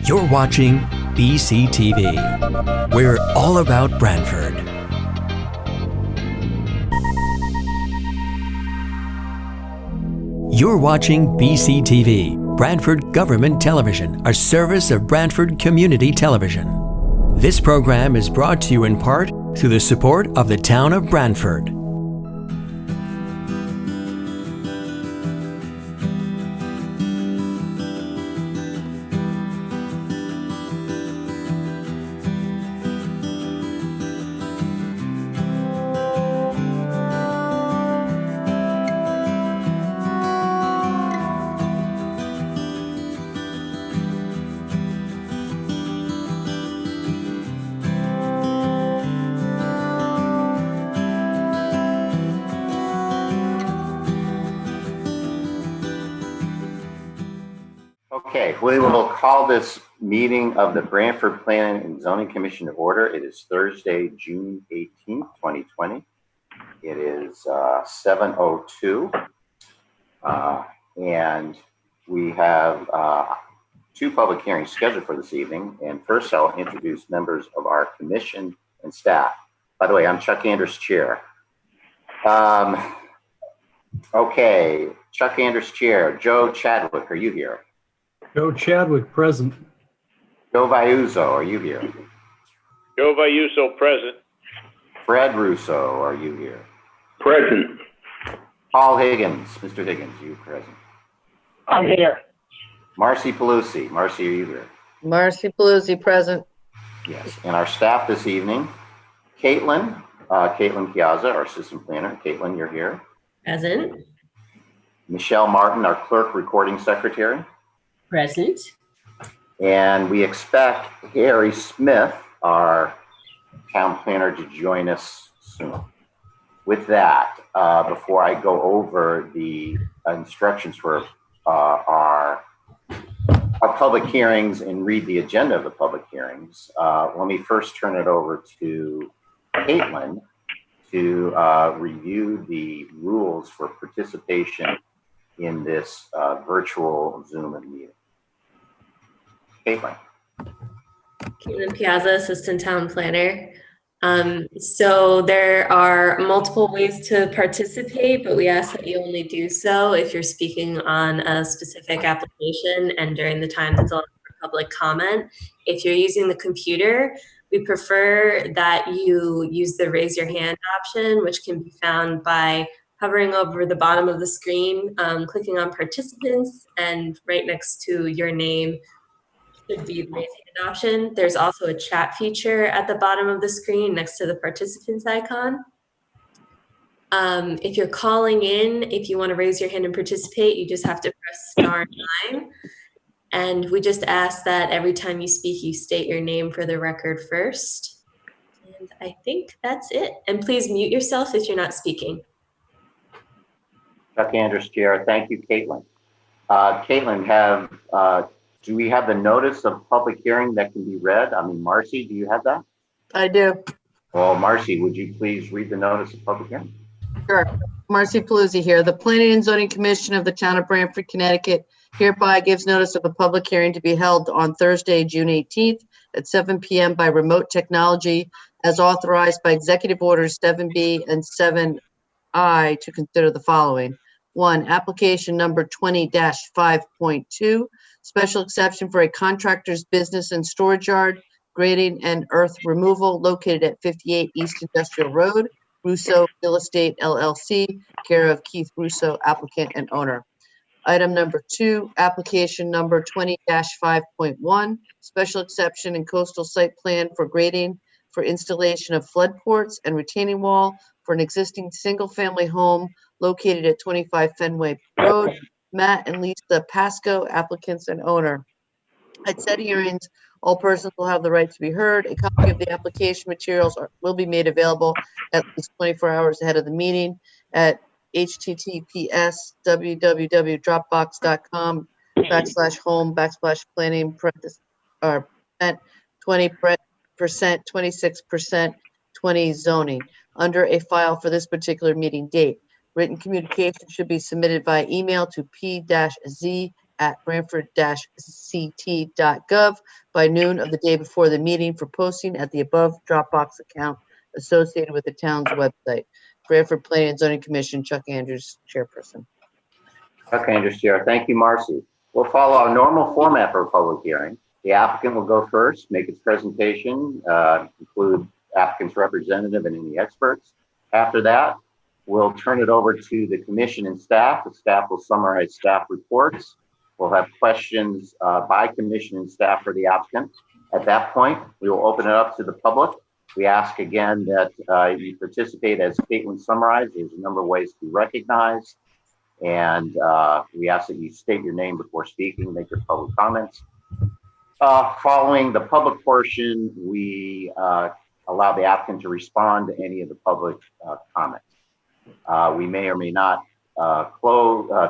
You're watching BCTV. We're all about Branford. You're watching BCTV, Branford Government Television, a service of Branford Community Television. This program is brought to you in part through the support of the town of Branford. Okay, we will call this meeting of the Branford Planning and Zoning Commission to order. It is Thursday, June 18th, 2020. It is 7:02, and we have two public hearings scheduled for this evening. And first, I'll introduce members of our commission and staff. By the way, I'm Chuck Anders, chair. Okay, Chuck Anders, chair. Joe Chadwick, are you here? Joe Chadwick, present. Joe Viuzzo, are you here? Joe Viuzzo, present. Fred Russo, are you here? Present. Paul Higgins, Mr. Higgins, you present? I'm here. Marcy Pelusi, Marcy, are you here? Marcy Pelusi, present. Yes, and our staff this evening, Caitlin Piazza, our assistant planner. Caitlin, you're here. Present. Michelle Martin, our clerk recording secretary. Present. And we expect Harry Smith, our town planner, to join us soon. With that, before I go over the instructions for our public hearings and read the agenda of the public hearings, let me first turn it over to Caitlin to review the rules for participation in this virtual Zoom meeting. Caitlin. Caitlin Piazza, Assistant Town Planner. So there are multiple ways to participate, but we ask that you only do so if you're speaking on a specific application and during the time that's allowed for public comment. If you're using the computer, we prefer that you use the raise your hand option, which can be found by hovering over the bottom of the screen, clicking on participants, and right next to your name should be the raise hand option. There's also a chat feature at the bottom of the screen next to the participants icon. If you're calling in, if you want to raise your hand and participate, you just have to press *9. And we just ask that every time you speak, you state your name for the record first. And I think that's it. And please mute yourself if you're not speaking. Chuck Anders, chair. Thank you, Caitlin. Caitlin, do we have the notice of public hearing that can be read? I mean, Marcy, do you have that? I do. Well, Marcy, would you please read the notice of public hearing? Sure. Marcy Pelusi here. The Planning and Zoning Commission of the town of Branford, Connecticut hereby gives notice of a public hearing to be held on Thursday, June 18th at 7 p.m. by remote technology as authorized by Executive Orders 7B and 7I to consider the following. 1, application number 20-5.2, special exception for a contractor's business and storage yard, grading and earth removal located at 58 East Industrial Road, Russo Real Estate LLC, care of Keith Russo, applicant and owner. Item number 2, application number 20-5.1, special exception and coastal site plan for grading for installation of flood ports and retaining wall for an existing single-family home located at 25 Fenway Road. Matt and Lisa Pasco, applicants and owner. At said hearings, all persons will have the right to be heard. A copy of the application materials will be made available at least 24 hours ahead of the meeting at https://home/planning/20%, 26%, 20 zoning under a file for this particular meeting date. Written communication should be submitted by email to p-z branford-ct.gov by noon of the day before the meeting for posting at the above Dropbox account associated with the town's website. Branford Planning and Zoning Commission, Chuck Andrews, Chairperson. Chuck Andrews, Chair. Thank you, Marcy. We'll follow our normal format for a public hearing. The applicant will go first, make its presentation, include applicant's representative and any experts. After that, we'll turn it over to the commission and staff. The staff will summarize staff reports. We'll have questions by commission and staff for the applicant. At that point, we will open it up to the public. We ask again that you participate as Caitlin summarized. There's a number of ways to be recognized. And we ask that you state your name before speaking, make your public comments. Following the public portion, we allow the applicant to respond to any of the public comments. We may or may not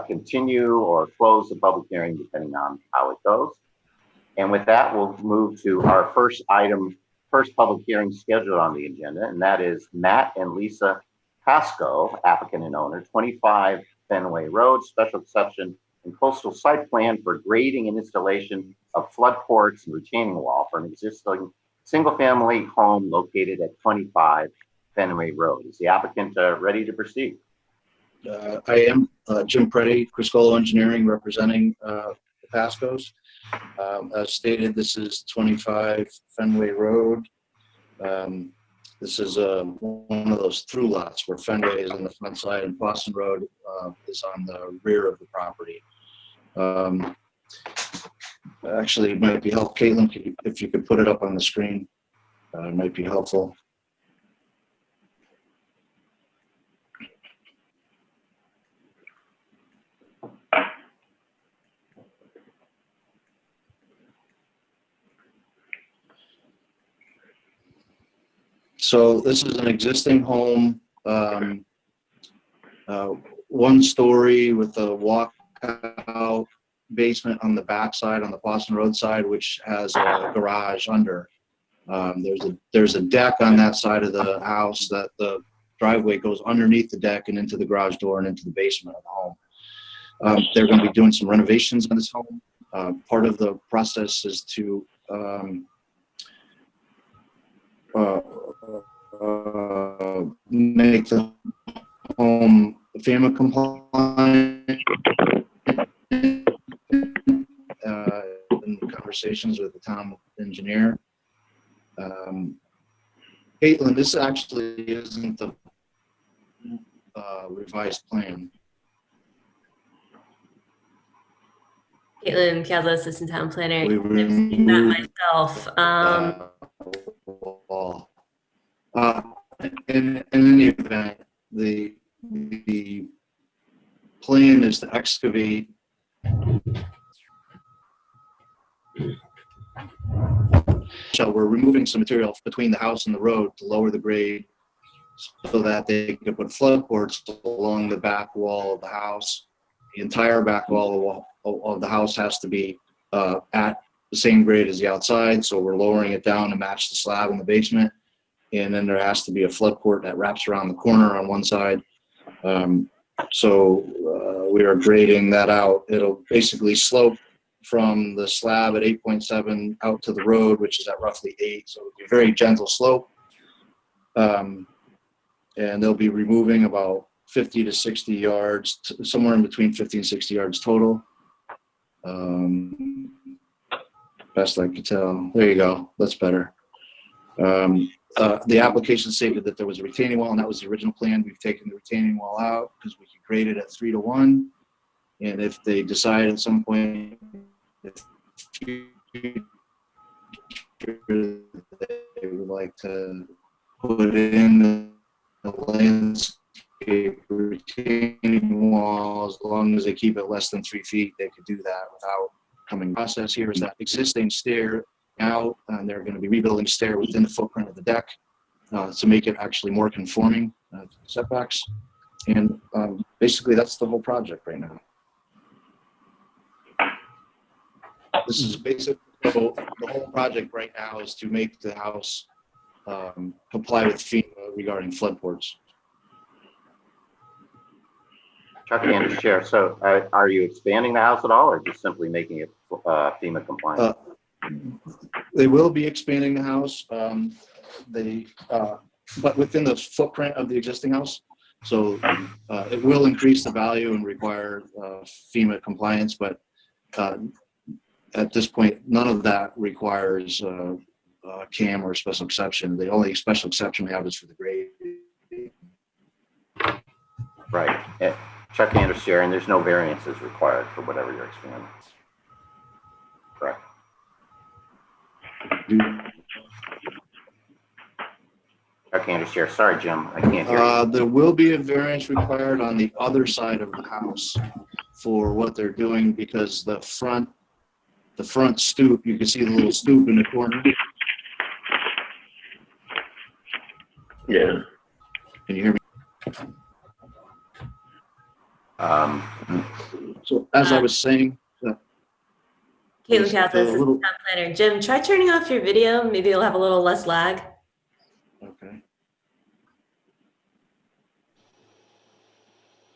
continue or close the public hearing depending on how it goes. And with that, we'll move to our first public hearing scheduled on the agenda, and that is Matt and Lisa Pasco, applicant and owner, 25 Fenway Road, special exception and coastal site plan for grading and installation of flood ports and retaining wall for an existing single-family home located at 25 Fenway Road. Is the applicant ready to proceed? I am Jim Preddy, Criscolo Engineering, representing the Pascos. As stated, this is 25 Fenway Road. This is one of those through lots where Fenway is on the front side and Boston Road is on the rear of the property. Actually, it might be helpful, Caitlin, if you could put it up on the screen, it might be helpful. So this is an existing home, one story with a walkout basement on the back side, on the Boston Road side, which has a garage under. There's a deck on that side of the house that the driveway goes underneath the deck and into the garage door and into the basement of the home. They're going to be doing some renovations on this home. Part of the process is to make the home FEMA compliant. In conversations with the town engineer. Caitlin, this actually isn't the revised plan. Caitlin Piazza, Assistant Town Planner. We I've seen that myself. In any event, the plan is to excavate so we're removing some material between the house and the road to lower the grade so that they can put flood ports along the back wall of the house. The entire back wall of the house has to be at the same grade as the outside, so we're lowering it down to match the slab in the basement. And then there has to be a flood port that wraps around the corner on one side. So we are grading that out. It'll basically slope from the slab at 8.7 out to the road, which is at roughly 8. So it'll be a very gentle slope. And they'll be removing about 50 to 60 yards, somewhere in between 50 and 60 yards total. Best I could tell. There you go. That's better. The application stated that there was a retaining wall, and that was the original plan. We've taken the retaining wall out because we could grade it at 3-to-1. And if they decide at some point they would like to put in the landscape retaining wall, as long as they keep it less than 3 feet, they could do that without coming. Process here is that existing stair out, and they're going to be rebuilding stair within the footprint of the deck to make it actually more conforming to setbacks. And basically that's the whole project right now. This is basically the whole project right now is to make the house comply with FEMA regarding flood ports. Chuck Anders, Chair. So are you expanding the house at all or just simply making it FEMA compliant? They will be expanding the house, but within the footprint of the existing house. So it will increase the value and require FEMA compliance, but at this point, none of that requires CAM or special exception. The only special exception we have is for the grade. Right. Chuck Anders, Chair, and there's no variances required for whatever you're expanding. Correct. Chuck Anders, Chair. Sorry, Jim, I can't hear you. There will be a variance required on the other side of the house for what they're doing because the front stoop, you can see the little stoop in the corner. Yeah. Can you hear me? So as I was saying, Caitlin Piazza, a Assistant little- Town Planner. Jim, try turning off your video. Maybe you'll have a little less lag. okay.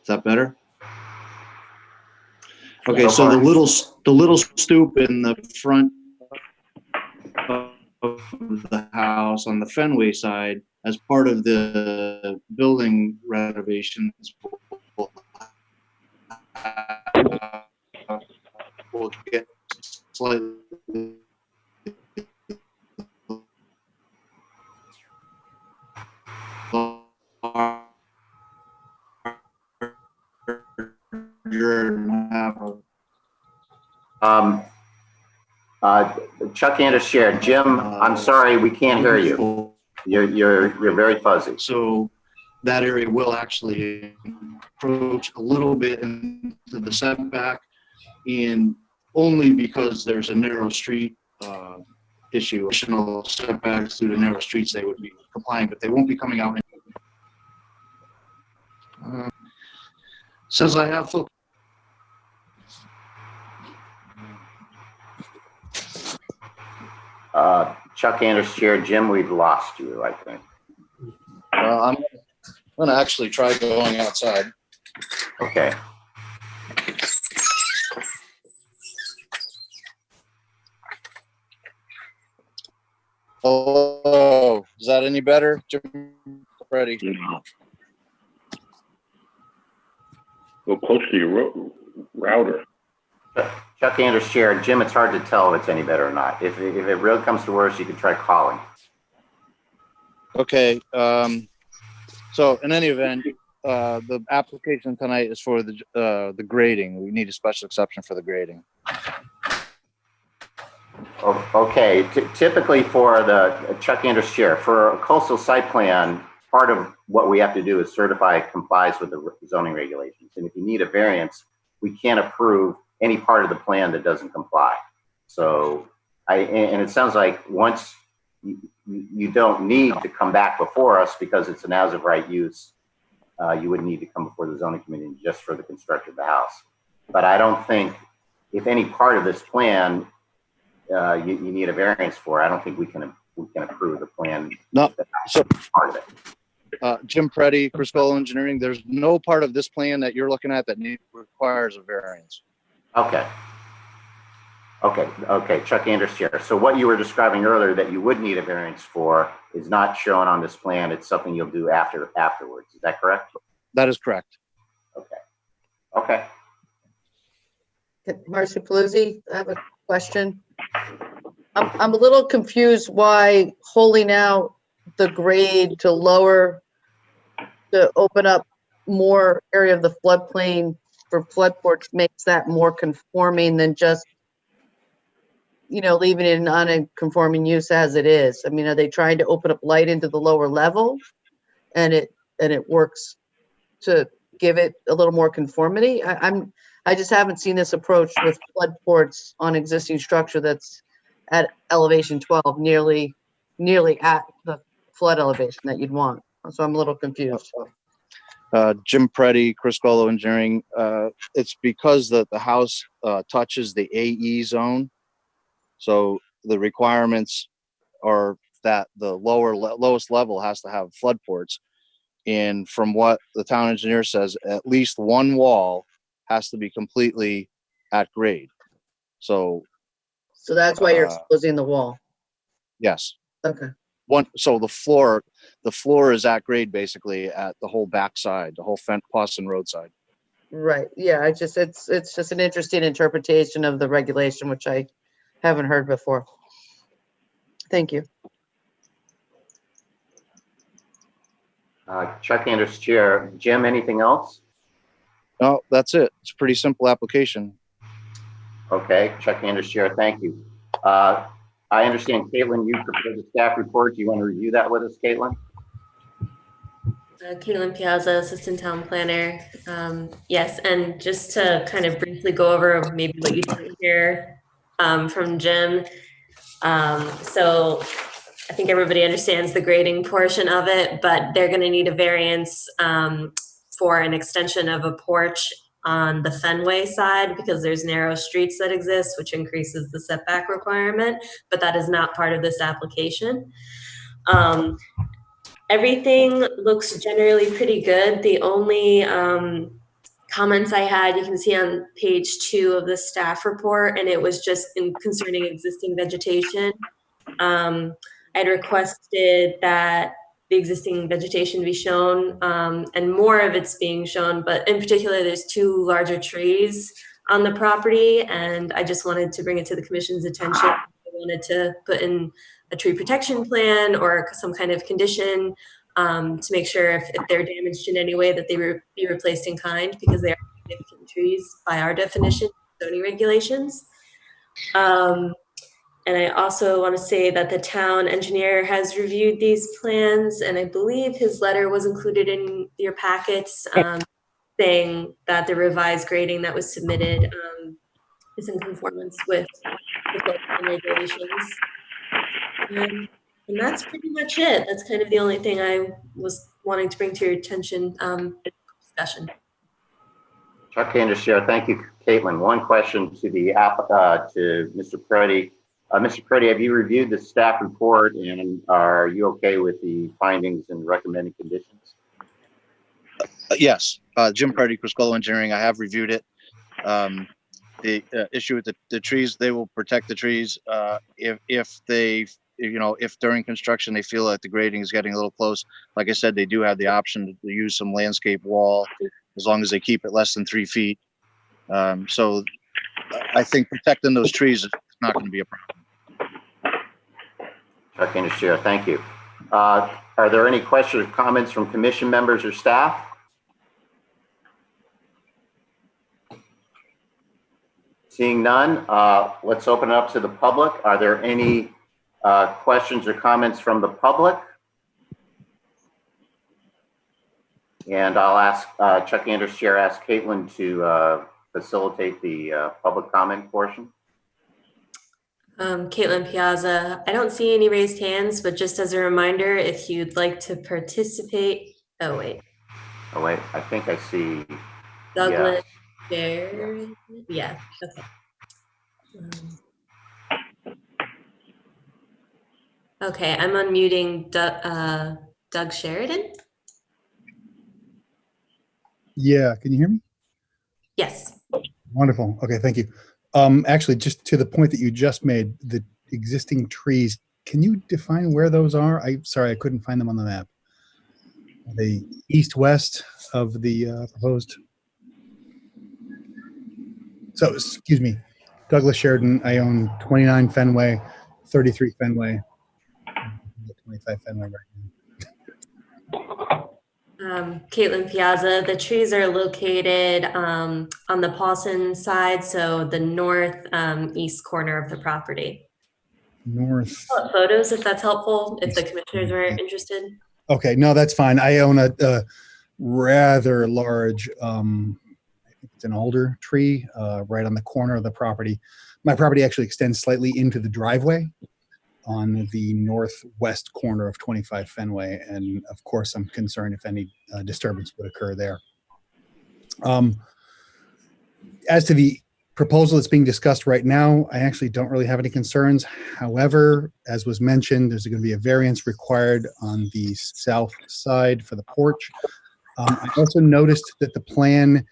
Is that better? Okay, so the little stoop in the front of the house on the Fenway side, as part of the building renovations, will get slightly larger and have Chuck Anders, Chair. Jim, I'm sorry, we can't hear you. You're very fuzzy. So that area will actually approach a little bit into the setback, and only because there's a narrow street issue, additional setbacks through the narrow streets, they would be complying, but they won't be coming out. Says I have full. Chuck Anders, Chair. Jim, we've lost you, I think. I'm going to actually try going outside. Okay. Oh, is that any better? Jim, ready? Go close to your router. Chuck Anders, Chair. Jim, it's hard to tell if it's any better or not. If it really comes to worse, you could try calling. Okay. So in any event, the application tonight is for the grading. We need a special exception for the grading. Okay. Typically for the Chuck Anders, Chair, for a coastal site plan, part of what we have to do is certify it complies with the zoning regulations. And if you need a variance, we can't approve any part of the plan that doesn't comply. So and it sounds like once you don't need to come back before us because it's an as of right use, you would need to come before the zoning committee just for the construction of the house. But I don't think if any part of this plan you need a variance for, I don't think we can approve the plan. No, so part of it. Jim Preddy, Criscola Engineering, there's no part of this plan that you're looking at that requires a variance. Okay. Chuck Anders, Chair. So what you were describing earlier that you would need a variance for is not shown on this plan. It's something you'll do afterwards. Is that correct? That is correct. Okay. Marcy Paluzzi, I have a question. I'm a little confused why holding out the grade to open up more area of the floodplain for flood ports makes that more conforming than just, leaving it an unconforming use as it is. I mean, are they trying to open up light into the lower level and it works to give it a little more conformity? I just haven't seen this approach with flood ports on existing structure that's at elevation 12, nearly at the flood elevation that you'd want. So I'm a little confused. Jim Preddy, Criscola Engineering. It's because the house touches the AE zone. So the requirements are that the lowest level has to have flood ports. And from what the town engineer says, at least one wall has to be completely at grade. So So that's why you're exposing the wall. yes, Okay. so the floor is at grade basically at the whole backside, the whole Boston Road side. Right. Yeah. It's just an interesting interpretation of the regulation, which I haven't heard before. Thank you. Chuck Anders, Chair. Jim, anything else? No, that's it. It's a pretty simple application. Okay, Chuck Anders, Chair. Thank you. I understand, Caitlin, you prepared the staff report. Do you want to review that with us, Caitlin? Caitlin Piazza, Assistant Town Planner. Yes, and just to kind of briefly go over maybe what you didn't hear from Jim. So I think everybody understands the grading portion of it, but they're going to need a variance for an extension of a porch on the Fenway side because there's narrow streets that exist, which increases the setback requirement, but that is not part of this application. Everything looks generally pretty good. The only comments I had, you can see on page 2 of the staff report, and it was just concerning existing vegetation. I'd requested that the existing vegetation be shown, and more of it's being shown, but in particular, there's 2 larger trees on the property, and I just wanted to bring it to the commission's attention. I wanted to put in a tree protection plan or some kind of condition to make sure if they're damaged in any way that they be replaced in kind, because they are significant trees by our definition, zoning regulations. And I also want to say that the town engineer has reviewed these plans, and I believe his letter was included in your packets saying that the revised grading that was submitted is in conformance with local regulations. And that's pretty much it. That's kind of the only thing I was wanting to bring to your attention discussion. Chuck Anders, Chair. Thank you, Caitlin. One question to the to Mr. Preddy. Mr. Preddy, have you reviewed the staff report, and are you okay with the findings and recommended conditions? Yes, Jim Preddy, Criscolo Engineering. I have reviewed it. The issue with the trees, they will protect the trees if during construction they feel that the grading is getting a little close. Like I said, they do have the option to use some landscape wall as long as they keep it less than 3 feet. So I think protecting those trees is not going to be a problem. Chuck Anders, Chair. Thank you. Are there any questions or comments from commission members or staff? Seeing none, let's open it up to the public. Are there any questions or comments from the public? And I'll ask Chuck Anders, Chair, ask Caitlin to facilitate the public comment portion. Caitlin Piazza. I don't see any raised hands, but just as a reminder, if you'd like to participate, oh wait, I think I see Douglas. There, yeah, okay. Okay, I'm unmuting Doug Sheridan. Yeah, can you hear me? Yes. Wonderful. Okay, thank you. Actually, just to the point that you just made, the existing trees, can you define where those are? Sorry, I couldn't find them on the map. Are they east-west of the proposed? So, excuse me, Douglas Sheridan. I own 29 Fenway, 33 Fenway, 25 Fenway right now. Caitlin Piazza. The trees are located on the Pawson side, so the north east corner of the property. North. Photos, if that's helpful, if the commissioners were interested. Okay, no, that's fine. I own a rather large, I think it's an older tree right on the corner of the property. My property actually extends slightly into the driveway on the northwest corner of 25 Fenway, and of course I'm concerned if any disturbance would occur there. As to the proposal that's being discussed right now, I actually don't really have any concerns. However, as was mentioned, there's going to be a variance required on the south side for the porch. I also noticed that the plan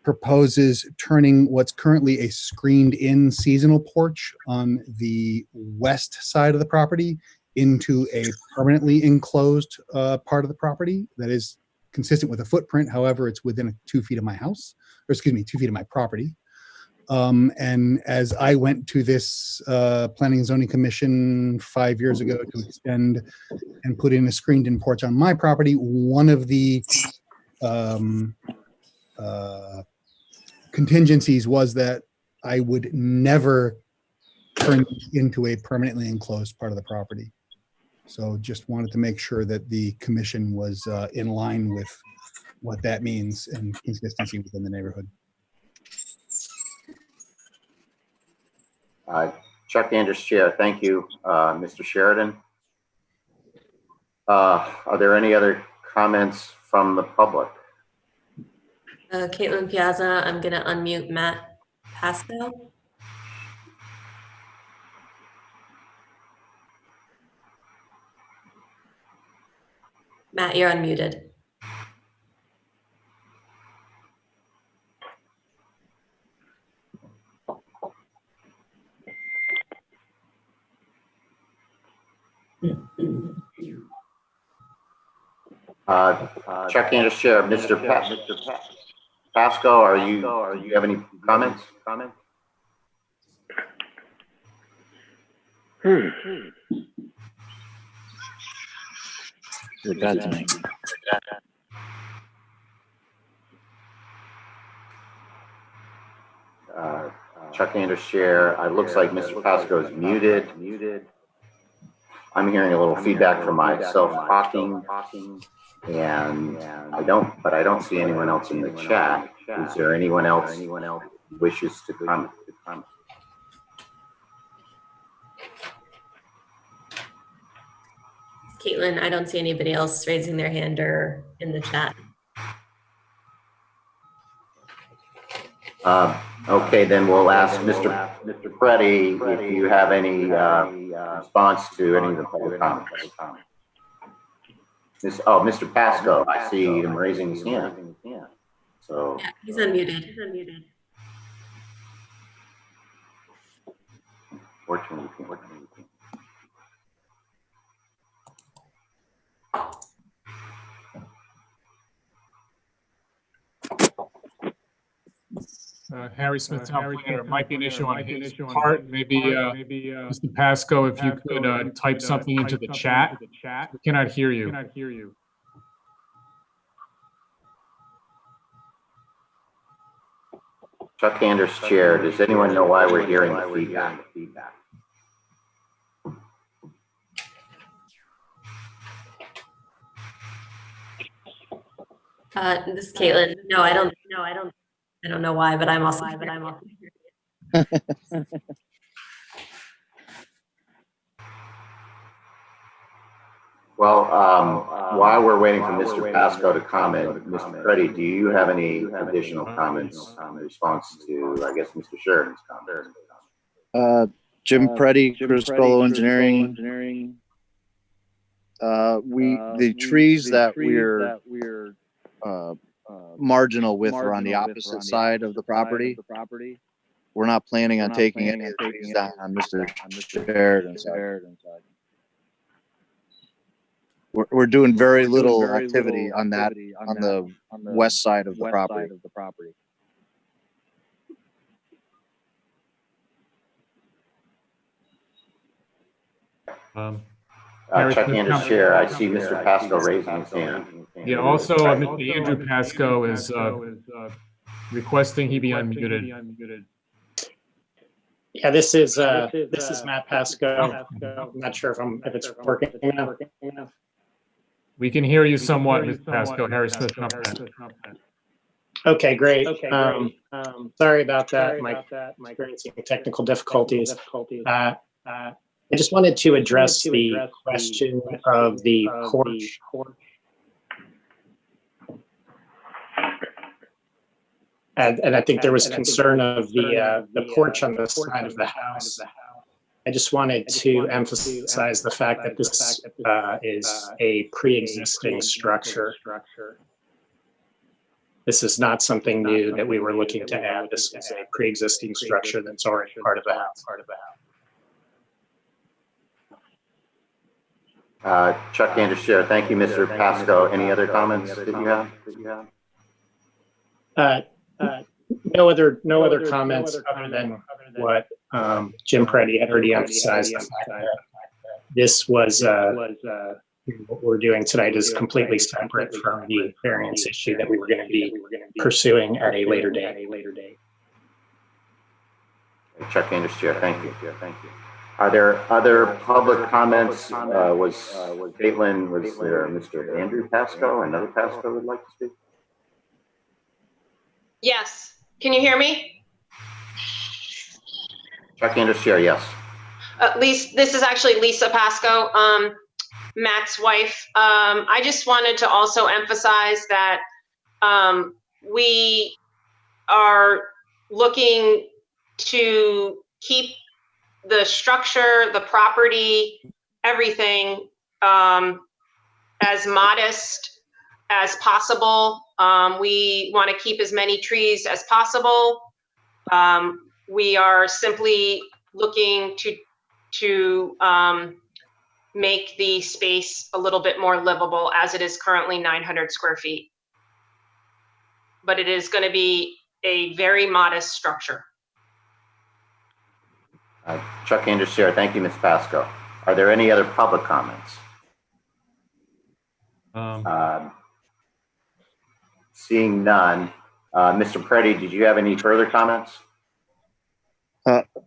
proposes turning what's currently a screened-in seasonal porch on the west side of the property into a permanently enclosed part of the property that is consistent with the footprint. However, it's within 2 feet of my house, or excuse me, 2 feet of my property. And as I went to this Planning and Zoning Commission 5 years ago to extend and put in a screened-in porch on my property, one of the contingencies was that I would never turn into a permanently enclosed part of the property. So just wanted to make sure that the commission was in line with what that means and consistency within the neighborhood. Chuck Anders, Chair. Thank you, Mr. Sheridan. Are there any other comments from the public? Caitlin Piazza, I'm going to unmute Matt Pasco. Matt, you're unmuted. Chuck Anders, Chair. Mr. Pasco, do you have any comments? You're bad tonight. Chuck Anders, Chair. It looks like Mr. Pasco is muted. I'm hearing a little feedback from myself talking, and I don't see anyone else in the chat. Is there anyone else who wishes to comment? Caitlin, I don't see anybody else raising their hand or in the chat. Okay, then we'll ask Mr. Preddy if you have any response to any of the public comments. Mr. Pasco, I see him raising his hand. So yeah, he's unmuted. Fortunately. Harry Smith, town planner. It might be an issue on his part. Maybe Mr. Pasco, if you could type something into the chat. We cannot hear you. Chuck Anders, Chair. Does anyone know why we're hearing the feedback? This is Caitlin. No, I don't know why, but I'm also Well, while we're waiting for Mr. Pasco to comment, Mr. Preddy, do you have any additional comments in response to, I guess, Mr. Sheridan's comment? Jim Preddy, Criscolo Engineering. The trees that we're marginal with are on the opposite side of the property. We're not planning on taking any of the trees down on Mr. Sheridan's side. We're doing very little activity on that, on the west side of the property. Chuck Anders, Chair. I see Mr. Pasco raising his hand. Yeah, also, Mr. Andrew Pasco is requesting he be unmuted. Yeah, this is Matt Pasco. I'm not sure if it's working enough. We can hear you somewhat, Mr. Pasco. Harry Smith. Okay, great. Sorry about that. My experiencing technical difficulties. I just wanted to address the question of the porch. And I think there was concern of the porch on the side of the house. I just wanted to emphasize the fact that this is a pre-existing structure. This is not something new that we were looking to add. This is a pre-existing structure that's already part of the house. Chuck Anderson, thank you, Mr. Pasco. Any other comments that you have? No other comments other than what Jim Preddy had already emphasized. The fact that this was what we're doing tonight is completely separate from the variance issue that we were going to be pursuing at a later date. Chuck Anderson, thank you. Are there other public comments? Was Caitlin, was there Mr. Andrew Pasco, another Pasco would like to speak? Yes. Can you hear me? Chuck Anderson, yes. This is actually Lisa Pasco, Matt's wife. I just wanted to also emphasize that we are looking to keep the structure, the property, everything as modest as possible. We want to keep as many trees as possible. We are simply looking to make the space a little bit more livable, as it is currently 900 square feet. But it is going to be a very modest structure. Chuck Anderson, thank you, Ms. Pasco. Are there any other public comments? Seeing none. Mr. Preddy, did you have any further comments?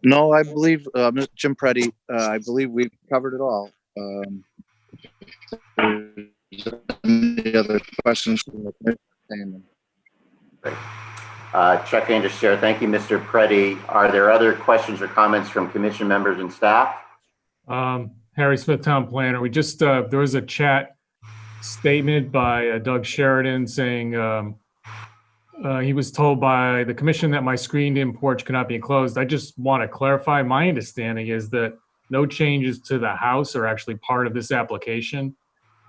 No, I believe, Jim Preddy, I believe we've covered it all. Any other questions from the committee? Great. Chuck Anderson, thank you, Mr. Preddy. Are there other questions or comments from commission members and staff? Harry Smith, Town Planner. We just, there was a chat statement by Doug Sheridan saying he was told by the commission that my screened-in porch cannot be enclosed. I just want to clarify, my understanding is that no changes to the house are actually part of this application.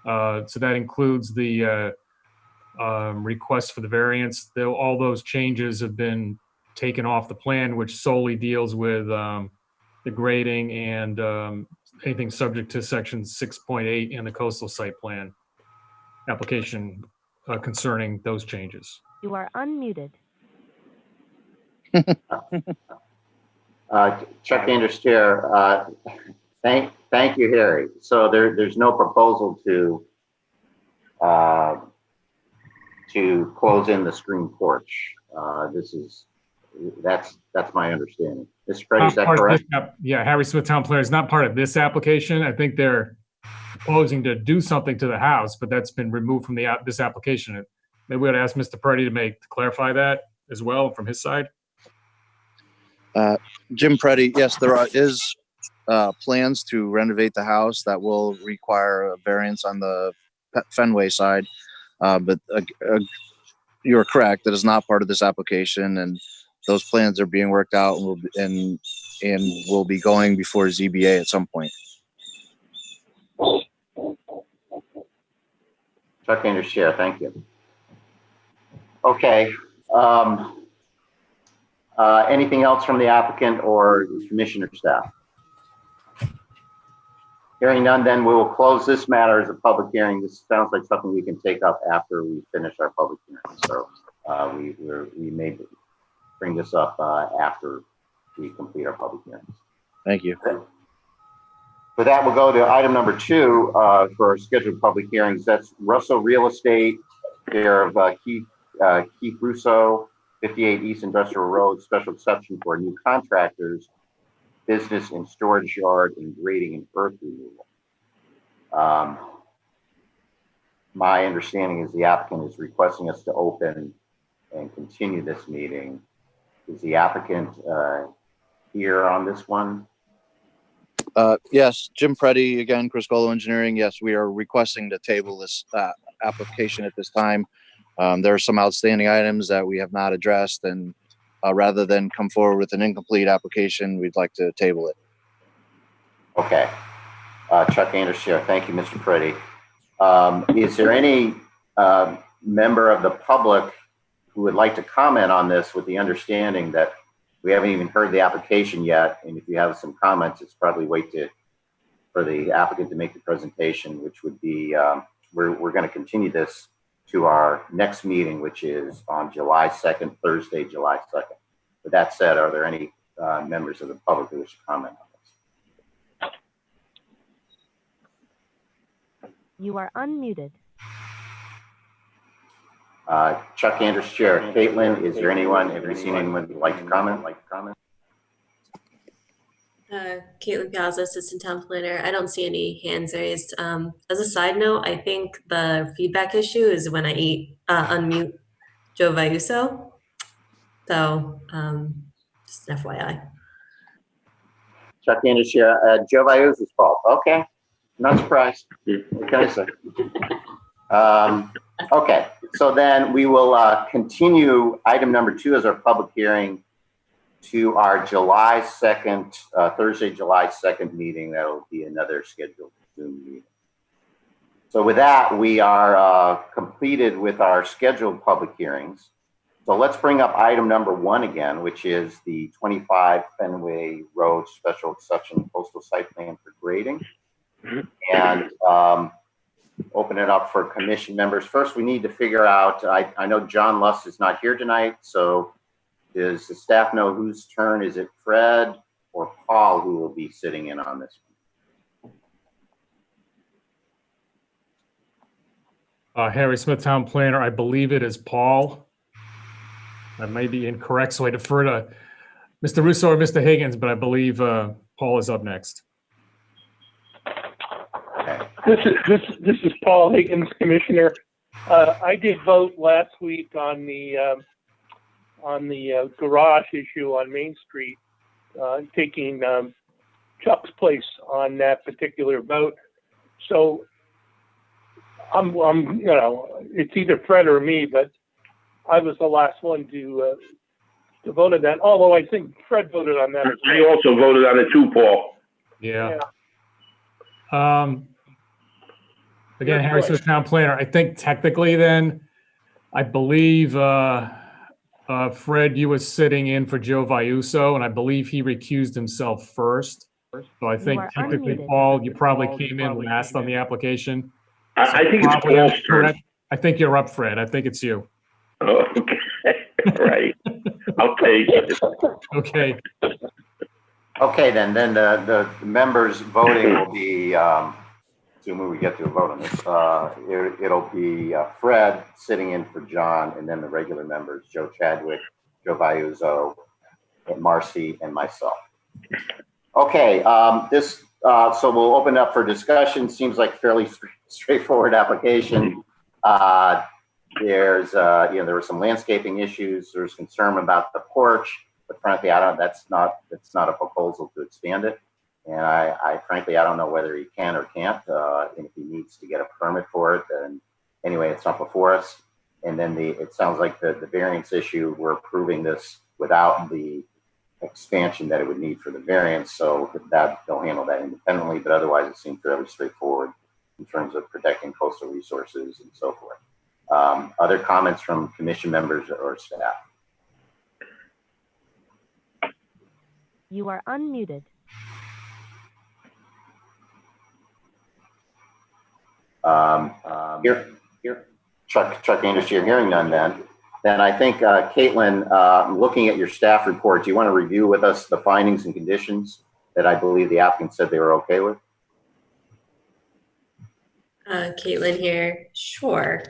So that includes the request for the variance. All those changes have been taken off the plan, which solely deals with the grading and anything subject to section 6.8 in the coastal site plan application concerning those changes. You are unmuted. Chuck Anderson, thank you, Harry. So there's no proposal to close in the screen porch. That's my understanding. Mr. Preddy, is that correct? Yeah, Harry Smith, Town Planner, is not part of this application. I think they're proposing to do something to the house, but that's been removed from this application. Maybe we would ask Mr. Preddy to clarify that as well from his side. Jim Preddy, yes, there is plans to renovate the house that will require a variance on the Fenway side, but you're correct, that is not part of this application, and those plans are being worked out and will be going before ZBA at some point. Chuck Anderson, thank you. Okay. Anything else from the applicant or commissioner staff? Hearing none, then we will close this matter as a public hearing. This sounds like something we can take up after we finish our public hearing. So we may bring this up after we complete our public hearings. Thank you. Okay. With that, we'll go to item number 2 for our scheduled public hearings. That's Russell Real Estate, care of Keith Russo, 58 East Industrial Road, special exception for new contractors, business and storage yard, and grading and earth removal. My understanding is the applicant is requesting us to open and continue this meeting. Is the applicant here on this one? Yes, Jim Preddy, again, Chris Golo Engineering. Yes, we are requesting to table this application at this time. There are some outstanding items that we have not addressed, and rather than come forward with an incomplete application, we'd like to table it. Okay. Chuck Anderson, thank you, Mr. Preddy. Is there any member of the public who would like to comment on this, with the understanding that we haven't even heard the application yet, and if you have some comments, it's probably wait for the applicant to make the presentation, which would be, we're going to continue this to our next meeting, which is on July 2nd, Thursday, July 2nd. With that said, are there any members of the public who wish to comment on this? You are unmuted. Chuck Anderson, Chair. Caitlin, is there anyone, have you seen anyone who'd like to comment? Caitlin Piazza, Assistant Town Planner. I don't see any hands raised. As a side note, I think the feedback issue is when I unmute Joe Vayuso. So just an FYI. Chuck Anderson, Joe Vayuso's fault. Okay, not surprised. What can I say? Okay, so then we will continue item number 2 as our public hearing to our July 2nd, Thursday, July 2nd meeting. That'll be another scheduled Zoom meeting. So with that, we are completed with our scheduled public hearings. So let's bring up item number 1 again, which is the 25 Fenway Road Special Exception Coastal Site Plan for grading. And open it up for commission members. First, we need to figure out, I know John Lust is not here tonight, so does the staff know whose turn? Is it Fred or Paul who will be sitting in on this one? Harry Smith, Town Planner. I believe it is Paul. That may be incorrect, so I defer to Mr. Russo or Mr. Higgins, but I believe Paul is up next. This is Paul Higgins, Commissioner. I did vote last week on the garage issue on Main Street, taking Chuck's place on that particular vote. So I'm it's either Fred or me, but I was the last one to vote on that. Although I think Fred voted on that as well. I also voted on it too, Paul. Yeah. Again, Harry Smith, Town Planner. I think technically then, I believe Fred, you were sitting in for Joe Vayuso, and I believe he recused himself first. So I think technically, unmuted. Paul, you probably came in last on the application. I think it's Paul's turn. I think you're up, Fred. I think it's you. Oh, okay. Right. I'll take it. Okay. Okay, then the members voting will be, assuming we get to a vote on this, it'll be Fred sitting in for John, and then the regular members, Joe Chadwick, Joe Vayuso, and Marcy, and myself. Okay, so we'll open up for discussion. Seems like fairly straightforward application. There were some landscaping issues. There's concern about the porch, but frankly, that's not a proposal to expand it. And I frankly, I don't know whether he can or can't, and if he needs to get a permit for it, then anyway, it's not before us. And then it sounds like the variance issue, we're approving this without the expansion that it would need for the variance. So that they'll handle that independently, but otherwise it seems fairly straightforward in terms of protecting coastal resources and so forth. Other comments from commission members or staff? You are unmuted. Chuck Anderson, you're hearing none then I think, Caitlin, looking at your staff report, do you want to review with us the findings and conditions that I believe the applicant said they were okay with? Caitlin here. Sure.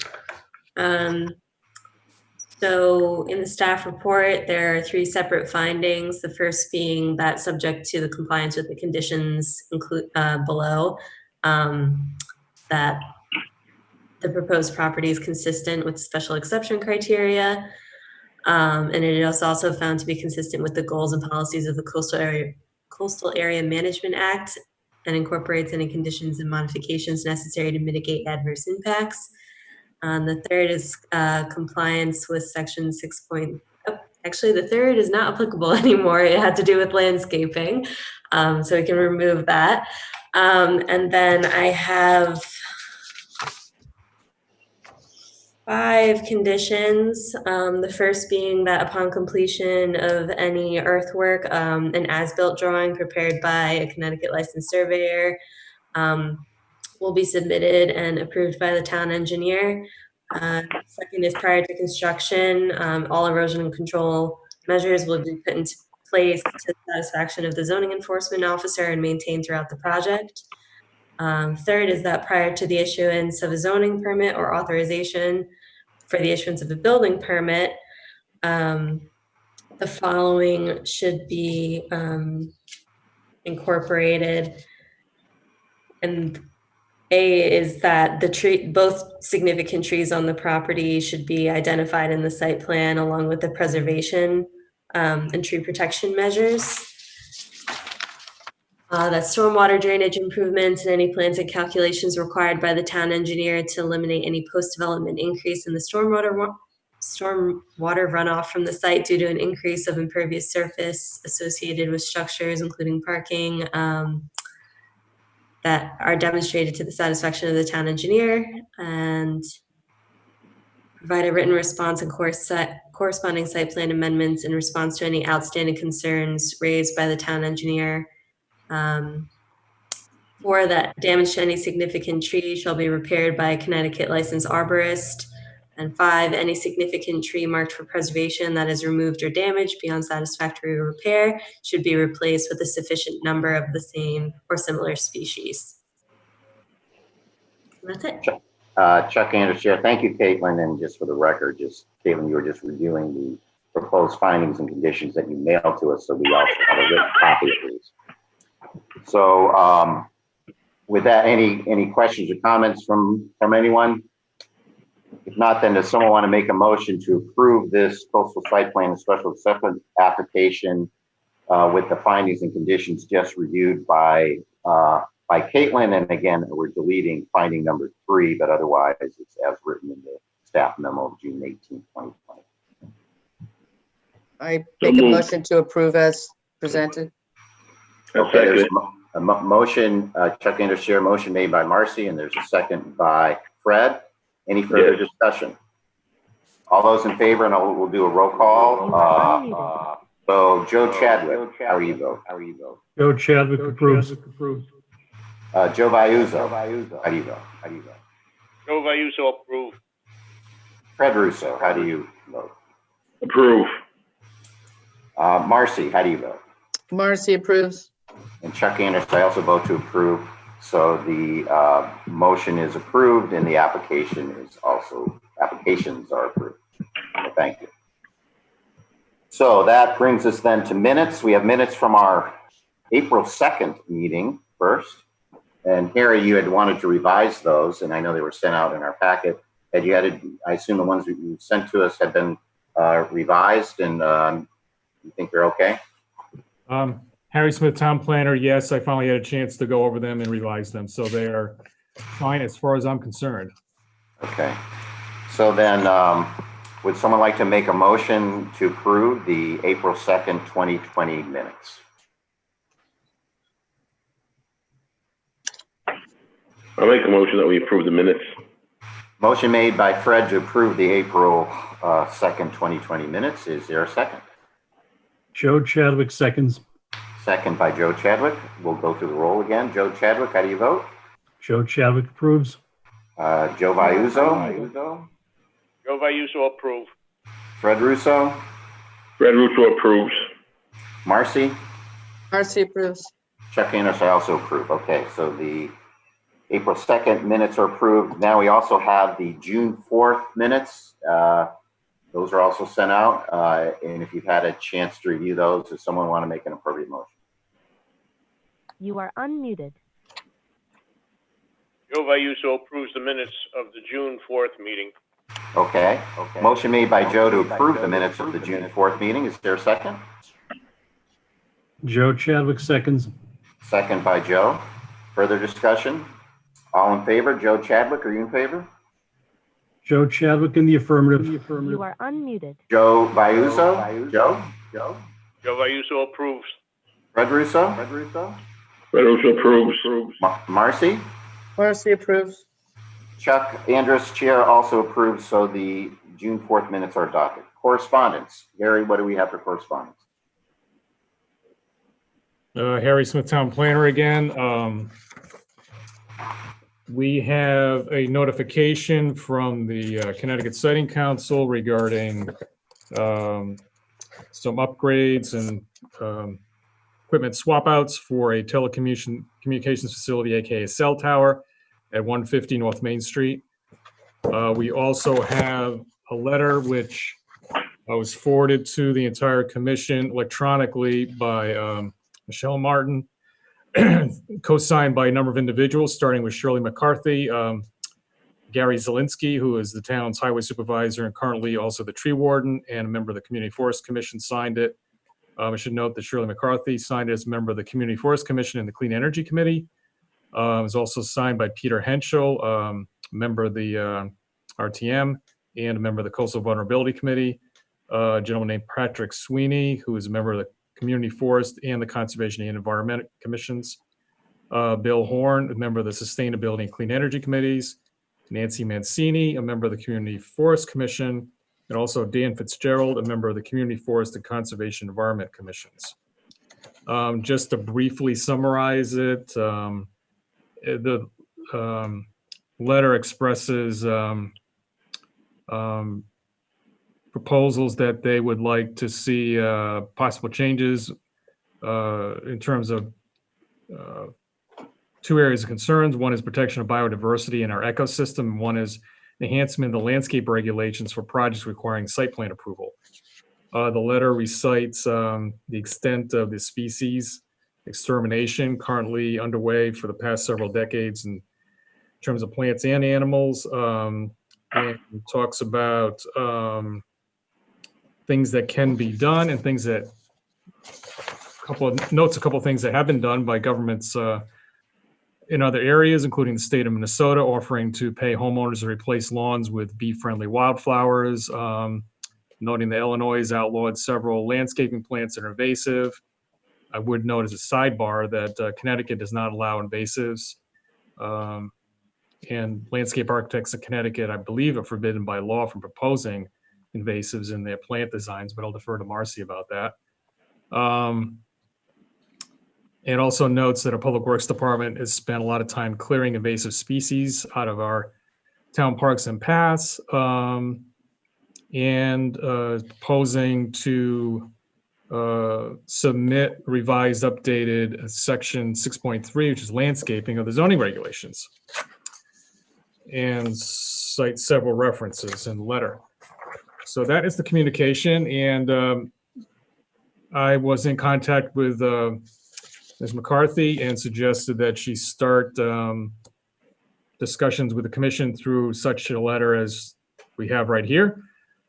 So in the staff report, there are 3 separate findings. The first being that subject to the compliance with the conditions below, that the proposed property is consistent with special exception criteria. And it is also found to be consistent with the goals and policies of the Coastal Area Management Act, and incorporates any conditions and modifications necessary to mitigate adverse impacts. The third is compliance with section 6. Actually, the third is not applicable anymore. It had to do with landscaping, so we can remove that. And then I have 5 conditions. The first being that upon completion of any earthwork, an as-built drawing prepared by a Connecticut licensed surveyor will be submitted and approved by the town engineer. Second is prior to construction, all erosion control measures will be put into place to the satisfaction of the zoning enforcement officer and maintained throughout the project. Third is that prior to the issuance of a zoning permit or authorization for the issuance of a building permit, the following should be incorporated. And A is that both significant trees on the property should be identified in the site plan along with the preservation and tree protection measures. That stormwater drainage improvements and any plans and calculations required by the town engineer to eliminate any post-development increase in the stormwater runoff from the site due to an increase of impervious surface associated with structures, including parking, that are demonstrated to the satisfaction of the town engineer, and provide a written response and corresponding site plan amendments in response to any outstanding concerns raised by the town engineer. 4, that damage to any significant tree shall be repaired by a Connecticut licensed arborist. And 5, any significant tree marked for preservation that is removed or damaged beyond satisfactory repair should be replaced with a sufficient number of the same or similar species. And that's it. Chuck Anders, Chair. Thank you, Caitlin. And just for the record, Caitlin, you were just reviewing the proposed findings and conditions that you mailed to us, so we also have a written copy of these. So with that, any questions or comments from anyone? If not, then does someone want to make a motion to approve this coastal site plan and special assessment application with the findings and conditions just reviewed by Caitlin? And again, we're deleting finding number 3, but otherwise it's as written in the staff memo of June 18, 2020. I make a motion to approve as presented. Okay, there's a motion, Chuck Anders, Chair, motion made by Marcy, and there's a second by Fred. Any further discussion? All those in favor, and we'll do a roll call. So Joe Chadwick, how are you vote? Joe Chadwick approves. Joe Vayuzo, how do you vote? Joe Vayuzo approve. Fred Russo, how do you vote? Approve. Marcy, how do you vote? Marcy approves. And Chuck Anders, I also vote to approve. So the motion is approved and the applications are approved. So thank you. So that brings us then to minutes. We have minutes from our April 2nd meeting first. And Harry, you had wanted to revise those, and I know they were sent out in our packet. Had you added, I assume the ones that you sent to us had been revised, and you think they're okay? Harry Smith, town planner, yes, I finally had a chance to go over them and revise them, so they are fine as far as I'm concerned. Okay. So then, would someone like to make a motion to approve the April 2nd, 2020 minutes? I'll make a motion that we approve the minutes. Motion made by Fred to approve the April 2nd, 2020 minutes. Is there a second? Joe Chadwick seconds. Second by Joe Chadwick. We'll go through the roll again. Joe Chadwick, how do you vote? Joe Chadwick approves. Joe Vayuzo. Joe Vayuzo approve. Fred Russo. Fred Russo approves. Marcy. Marcy approves. Chuck Anders, I also approve. Okay, so the April 2nd minutes are approved. Now we also have the June 4th minutes. Those are also sent out. And if you've had a chance to review those, does someone want to make an appropriate motion? You are unmuted. Joe Vayuzo approves the minutes of the June 4th meeting. Okay. Motion made by Joe to approve the minutes of the June 4th meeting. Is there a second? Joe Chadwick seconds. Second by Joe. Further discussion? All in favor? Joe Chadwick, are you in favor? Joe Chadwick in the affirmative. You are unmuted. Joe Vayuso? Joe? Joe Vayuso approves. Fred Russo? Fred Russo approves. Marcy? Marcy approves. Chuck Andrus, Chair, also approves, so the June 4th minutes are adopted. Correspondence. Gary, what do we have for correspondence? Harry Smith, Town Planner again. We have a notification from the Connecticut Siting Council regarding some upgrades and equipment swap outs for a telecommunications facility, aka cell tower, at 150 North Main Street. We also have a letter which was forwarded to the entire commission electronically by Michelle Martin, co-signed by a number of individuals, starting with Shirley McCarthy, Gary Zielinski, who is the town's highway supervisor and currently also the tree warden and a member of the Community Forest Commission, signed it. I should note that Shirley McCarthy signed it as a member of the Community Forest Commission and the Clean Energy Committee. It was also signed by Peter Henschel, member of the RTM and a member of the Coastal Vulnerability Committee. A gentleman named Patrick Sweeney, who is a member of the Community Forest and the Conservation and Environment Commissions. Bill Horn, a member of the Sustainability and Clean Energy Committees. Nancy Mancini, a member of the Community Forest Commission. And also Dan Fitzgerald, a member of the Community Forest and Conservation Environment Commissions. Just to briefly summarize it, the letter expresses proposals that they would like to see possible changes in terms of two areas of concerns. One is protection of biodiversity in our ecosystem. One is enhancement of the landscape regulations for projects requiring site plan approval. The letter recites the extent of the species extermination currently underway for the past several decades in terms of plants and animals, and talks about things that can be done and things that, notes a couple of things that have been done by governments in other areas, including the state of Minnesota, offering to pay homeowners to replace lawns with bee-friendly wildflowers, noting that Illinois has outlawed several landscaping plants that are invasive. I would note as a sidebar that Connecticut does not allow invasives. And landscape architects in Connecticut, I believe, are forbidden by law from proposing invasives in their plant designs, but I'll defer to Marcy about that. And also notes that our Public Works Department has spent a lot of time clearing invasive species out of our town parks and paths, and proposing to submit revised updated section 6.3, which is landscaping of the zoning regulations, and cite several references in the letter. So that is the communication, and I was in contact with Ms. McCarthy and suggested that she start discussions with the commission through such a letter as we have right here.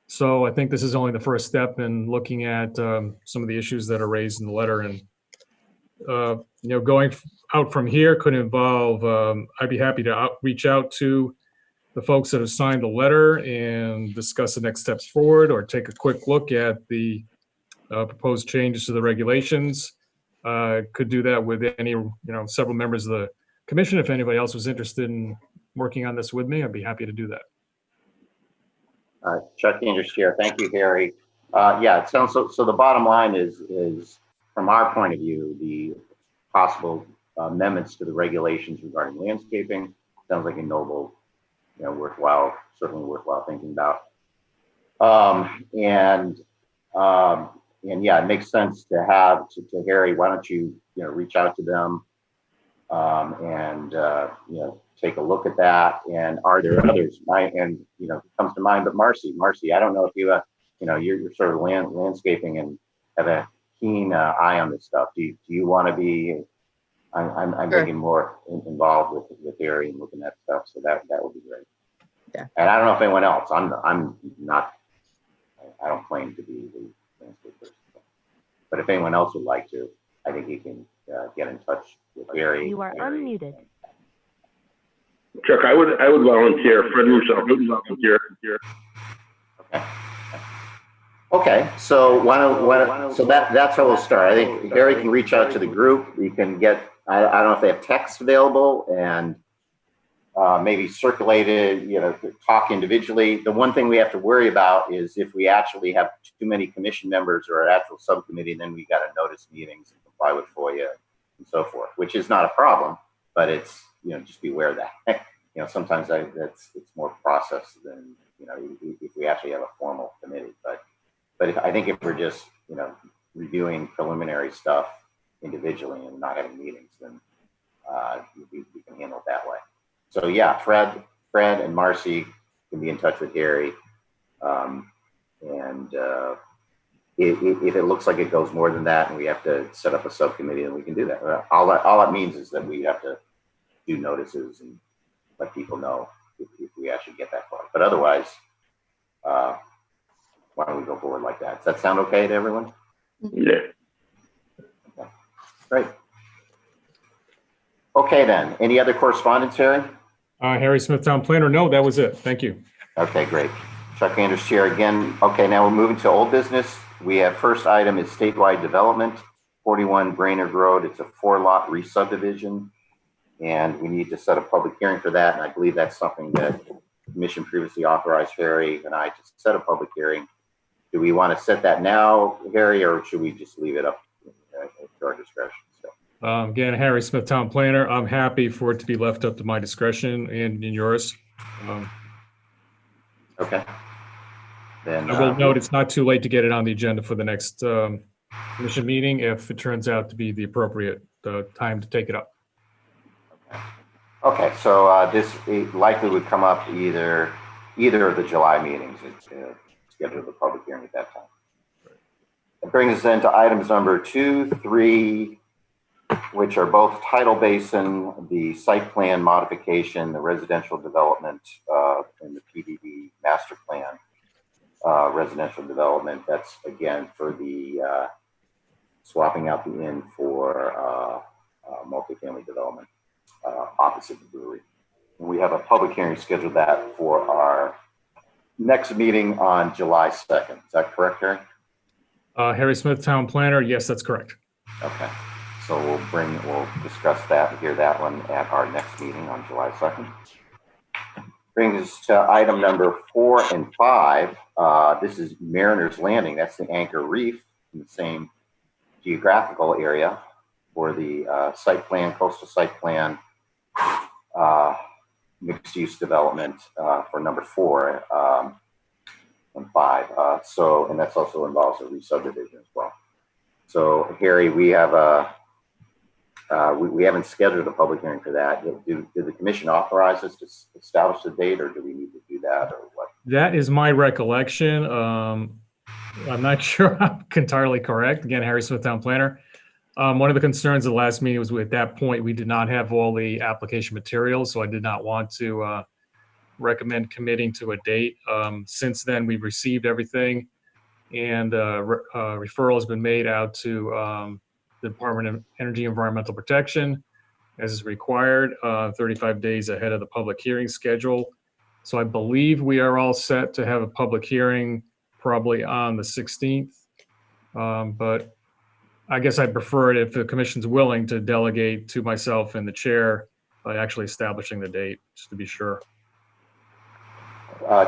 So I think this is only the first step in looking at some of the issues that are raised in the letter, and going out from here could involve, I'd be happy to reach out to the folks that have signed the letter and discuss the next steps forward, or take a quick look at the proposed changes to the regulations. Could do that with any, several members of the commission. If anybody else was interested in working on this with me, I'd be happy to do that. Chuck Andrews, Chair. Thank you, Harry. Yeah, it sounds so the bottom line is from our point of view, the possible amendments to the regulations regarding landscaping sounds like a noble, certainly worthwhile thinking about. And yeah, it makes sense to have to Harry. Why don't you reach out to them and take a look at that? And are there others? It comes to mind, but Marcy, I don't know if you you're sort of landscaping and have a keen eye on this stuff. Do you want to be? I'm getting more involved with Harry and looking at stuff, so that would be great. Yeah. And I don't know if anyone else. I'm not. I don't claim to be the landscape person, but if anyone else would like to, I think you can get in touch with Harry. You are unmuted. Chuck, I would volunteer. Fred Russo would volunteer Okay. Okay, so that's how we'll start. I think Harry can reach out to the group. We can get, I don't know if they have text available, and maybe circulate it, talk individually. The one thing we have to worry about is if we actually have too many commission members or an actual subcommittee, then we got to notice meetings and comply with FOIA and so forth, which is not a problem, but it's, just be aware of that. Sometimes it's more process than, if we actually have a formal committee, but I think if we're just, reviewing preliminary stuff individually and not having meetings, then we can handle it that way. So yeah, Fred and Marcy can be in touch with Harry. If it looks like it goes more than that and we have to set up a subcommittee, then we can do that. All that means is that we have to do notices and let people know if we actually get that far. But otherwise, why don't we go forward like that? Does that sound okay to everyone? Yeah. Okay. Great. Okay then, any other correspondence, Harry? Harry Smith, Town Planner. No, that was it. Thank you. Okay, great. Chuck Anders, Chair again. Okay, now we're moving to old business. We have first item is Statewide Development, 41 Branford Road. It's a 4-lot re-subdivision, and we need to set a public hearing for that. And I believe that's something that the Commission previously authorized Harry and I to set a public hearing. Do we want to set that now, Harry, or should we just leave it up to our discretion? So. Again, Harry Smith, Town Planner. I'm happy for it to be left up to my discretion and in yours. Okay. Then I will note it's not too late to get it on the agenda for the next commission meeting if it turns out to be the appropriate time to take it up. Okay, so this likely would come up either of the July meetings. It's scheduled the public hearing at that time. That brings us into items number 2, 3, which are both Tidal Basin, the site plan modification, the residential development, and the PDD master plan residential development. That's again for the swapping out the inn for multifamily development opposite the brewery. And we have a public hearing scheduled that for our next meeting on July 2nd. Is that correct, Harry? Harry Smith, Town Planner. Yes, that's correct. Okay. So we'll discuss that and hear that one at our next meeting on July 2nd. Brings us to item number 4 and 5. This is Mariner's Landing. That's the Anchor Reef in the same geographical area for the site plan, coastal site plan, mixed use development for number 4 and 5. And that's also involves a re-subdivision as well. So Harry, we have we haven't scheduled a public hearing for that. Did the commission authorize us to establish the date, or do we need to do that, or what? That is my recollection. I'm not sure I'm entirely correct. Again, Harry Smith, Town Planner. One of the concerns of the last meeting was at that point, we did not have all the application materials, so I did not want to recommend committing to a date. Since then, we've received everything, and referral has been made out to the Department of Energy and Environmental Protection, as is required, 35 days ahead of the public hearing schedule. So I believe we are all set to have a public hearing probably on the 16th. But I guess I'd prefer it if the commission's willing to delegate to myself and the chair by actually establishing the date, just to be sure.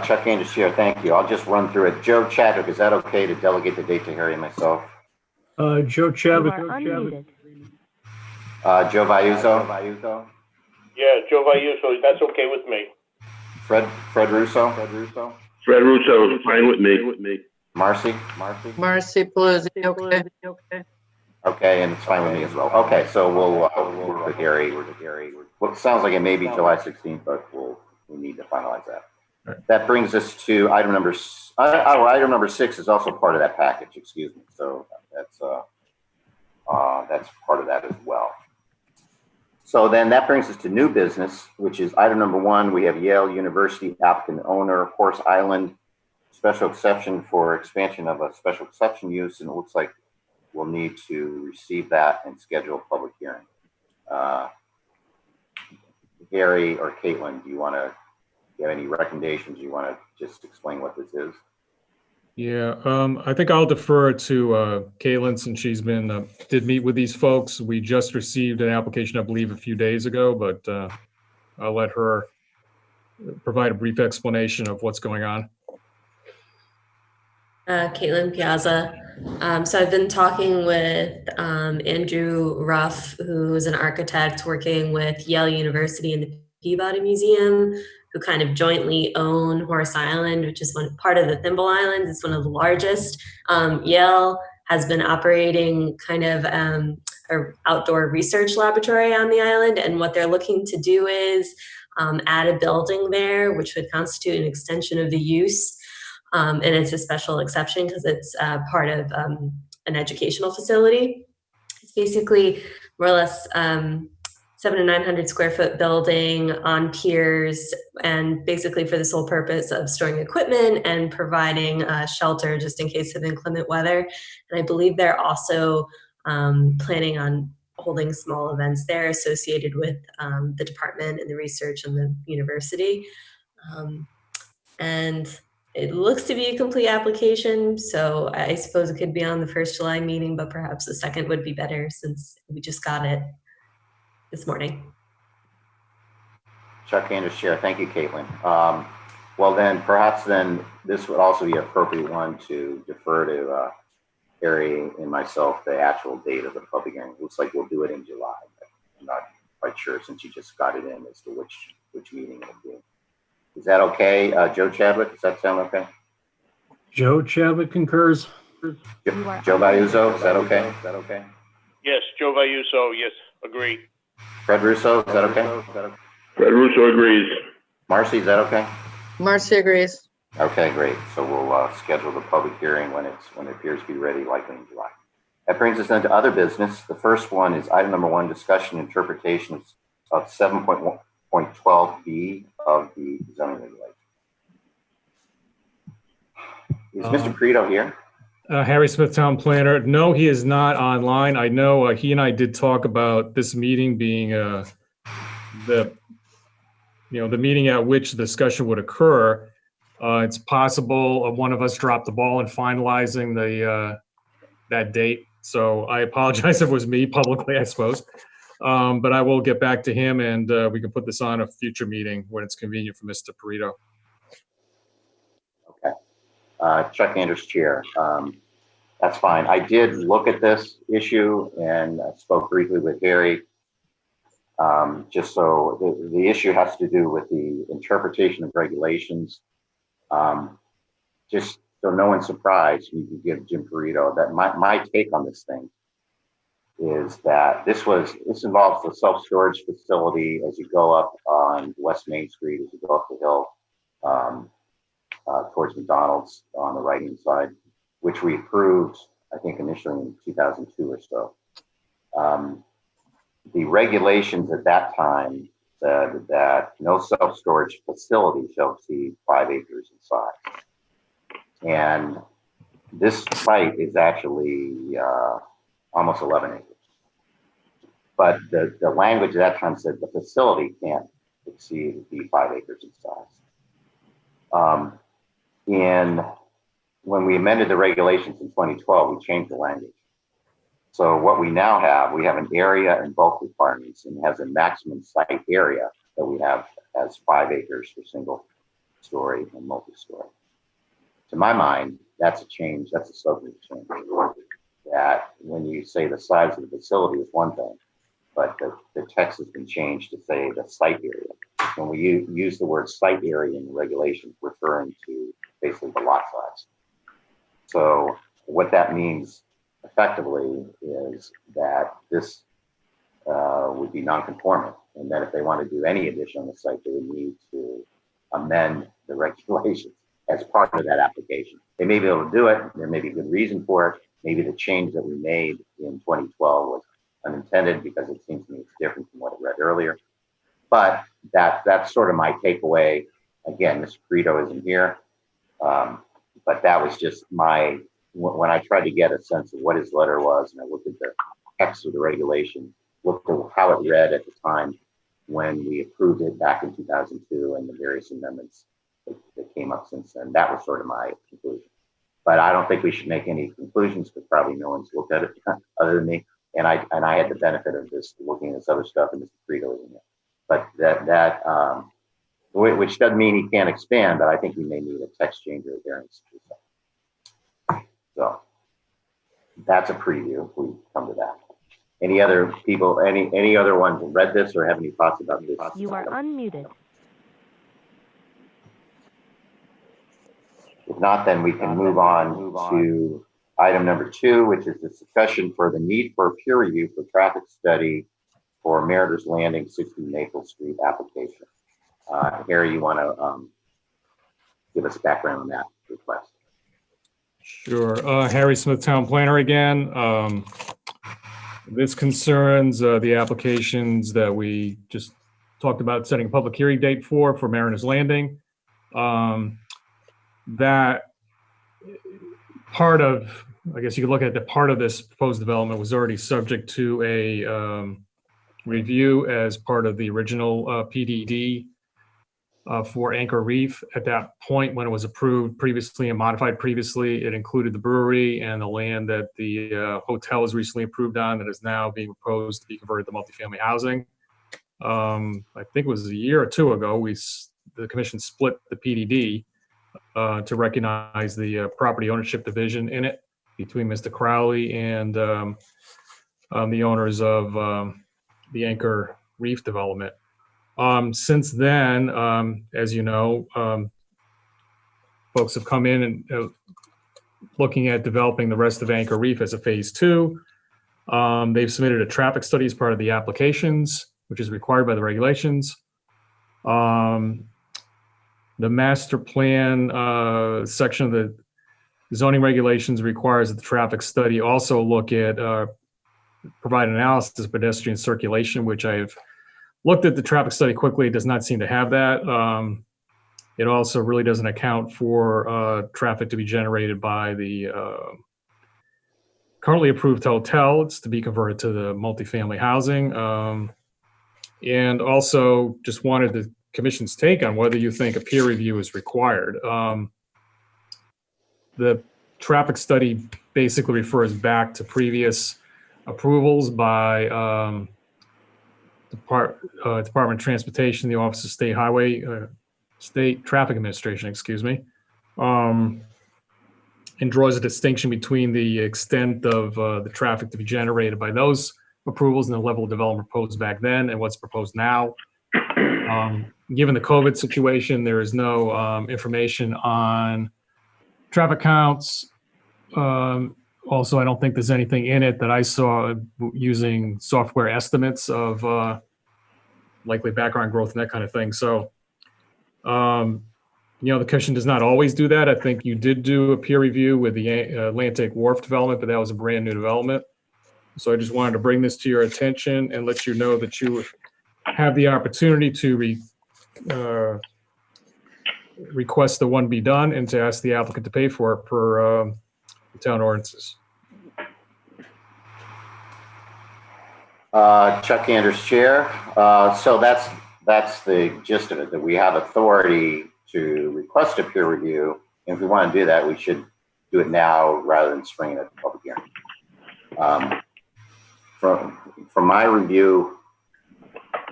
Chuck Anders here, thank you. I'll just run through it. Joe Chadwick, is that okay to delegate the date to Harry and myself? Joe Chadwick. Joe Vayuso? Yeah, Joe Vayuso, that's okay with me. Fred Russo? Fred Russo is fine with me. Marcy? Marcy Paluzzi, okay. Okay, and it's fine with me as well. Okay, so we'll work with Harry. Well, it sounds like it may be July 16th, but we need to finalize that. Right. That brings us to item number 6 is also part of that package, excuse me. So that's part of that as well. So then that brings us to new business, which is item number 1. We have Yale University applicant owner, Horse Island, special exception for expansion of a special exception use, and it looks like we'll need to receive that and schedule a public hearing. Gary or Caitlin, do you want to you have any recommendations, you want to just explain what this is? Yeah, I think I'll defer to Caitlin since she's been, did meet with these folks. We just received an application, I believe, a few days ago, but I'll let her provide a brief explanation of what's going on. Caitlin Piazza. So I've been talking with Andrew Ruff, who is an architect working with Yale University and the Peabody Museum, who kind of jointly own Horse Island, which is part of the Thimble Islands. It's one of the largest. Yale has been operating kind of an outdoor research laboratory on the island, and what they're looking to do is add a building there, which would constitute an extension of the use. And it's a special exception because it's part of an educational facility. It's basically more or less 700 to 900 square foot building on piers, and basically for the sole purpose of storing equipment and providing shelter just in case of inclement weather. And I believe they're also planning on holding small events there associated with the department and the research and the university. And it looks to be a complete application, so I suppose it could be on the first July meeting, but perhaps the second would be better since we just got it this morning. Chuck Anders, Chair. Thank you, Caitlin. Well, then perhaps then this would also be an appropriate one to defer to Harry and myself the actual date of the public hearing. It looks like we'll do it in July, but I'm not quite sure since you just got it in as to which meeting it will be. Is that okay? Joe Chadwick, does that sound okay? Joe Chadwick concurs. Joe Vayuso, is that okay? Yes, Joe Vayuso, yes, agree. Fred Russo, is that okay? Fred Russo agrees. Marcy, is that okay? Marcy agrees. Okay, great. So we'll schedule the public hearing when it appears to be ready, likely in July. That brings us into other business. The first one is item number 1, discussion interpretations of 7.12B of the zoning regulations. Is Mr. Credo here? Harry Smith, Town Planner. No, he is not online. I know he and I did talk about this meeting being the meeting at which the discussion would occur. It's possible one of us dropped the ball in finalizing that date. So I apologize if it was me publicly, I suppose. But I will get back to him, and we can put this on a future meeting when it's convenient for Mr. Perito. Okay. Chuck Anders, Chair. That's fine. I did look at this issue and spoke briefly with Harry. Just so the issue has to do with the interpretation of regulations. Just so no one's surprised, you can give Jim Perito that my take on this thing is that this involves the self-storage facility as you go up on West Main Street, as you go up the hill towards McDonald's on the right-hand side, which we approved, I think, initially in 2002 or so. The regulations at that time said that no self-storage facility shall exceed 5 acres in size. And this site is actually almost 11 acres. But the language at that time said the facility can't exceed the 5 acres in size. When we amended the regulations in 2012, we changed the language. So what we now have, we have an area and bulk requirements, and has a maximum site area that we have as 5 acres for single story and multi-story. To my mind, that's a change, that's a substantive change. That when you say the size of the facility is one thing, but the text has been changed to say the site area. When we use the word site area in the regulations, referring to basically the lot size. So what that means effectively is that this would be non-conforming, and that if they want to do any addition on the site, they would need to amend the regulations as part of that application. They may be able to do it. There may be a good reason for it. Maybe the change that we made in 2012 was unintended because it seems to me it's different from what I read earlier. But that's sort of my takeaway. Again, Mr. Perito isn't here, but that was just when I tried to get a sense of what his letter was, and I looked at the text of the regulation, looked at how it read at the time, when we approved it back in 2002 and the various amendments that came up since then. That was sort of my conclusion. But I don't think we should make any conclusions because probably no one's looked at it other than me. And I had the benefit of just looking at this other stuff and Mr. Frito in it. But which doesn't mean he can't expand, but I think we may need a text change or a variance. So that's a preview if we come to that. Any other people, any other ones read this or have any thoughts about this? You are unmuted. If not, then we can move on to item number 2, which is the discussion for the need for a peer review for traffic study for Meritor's Landing 60 Maple Street application. Harry, you want to give us background on that request? Sure. Harry Smith, Town Planner again. This concerns the applications that we just talked about setting a public hearing date for Meritor's Landing. That part of, I guess you could look at the part of this proposed development was already subject to a review as part of the original PDD for Anchor Reef. At that point, when it was approved previously and modified previously, it included the brewery and the land that the hotel was recently approved on that is now being proposed to be converted to multifamily housing. I think it was a year or two ago, the commission split the PDD to recognize the property ownership division in it between Mr. Crowley and the owners of the Anchor Reef development. Since then, as you know, folks have come in and looking at developing the rest of Anchor Reef as a phase 2. They've submitted a traffic study as part of the applications, which is required by the regulations. The master plan section of the zoning regulations requires that the traffic study also look at provide analysis of pedestrian circulation, which I've looked at the traffic study quickly. It does not seem to have that. It also really doesn't account for traffic to be generated by the currently approved hotel. It's to be converted to the multifamily housing. And also just wanted the commission's take on whether you think a peer review is required. The traffic study basically refers back to previous approvals by Department of Transportation, the Office of State Traffic Administration, excuse me, and draws a distinction between the extent of the traffic to be generated by those approvals and the level of development proposed back then and what's proposed now. Given the COVID situation, there is no information on traffic counts. Also, I don't think there's anything in it that I saw using software estimates of likely background growth and that kind of thing. So, the commission does not always do that. I think you did do a peer review with the Atlantic Wharf development, but that was a brand new development. So I just wanted to bring this to your attention and let you know that you have the opportunity to request the one be done and to ask the applicant to pay for it per the town ordinances. Chuck Anders, Chair. So that's the gist of it, that we have authority to request a peer review. And if we want to do that, we should do it now rather than spring it at the public hearing. From my review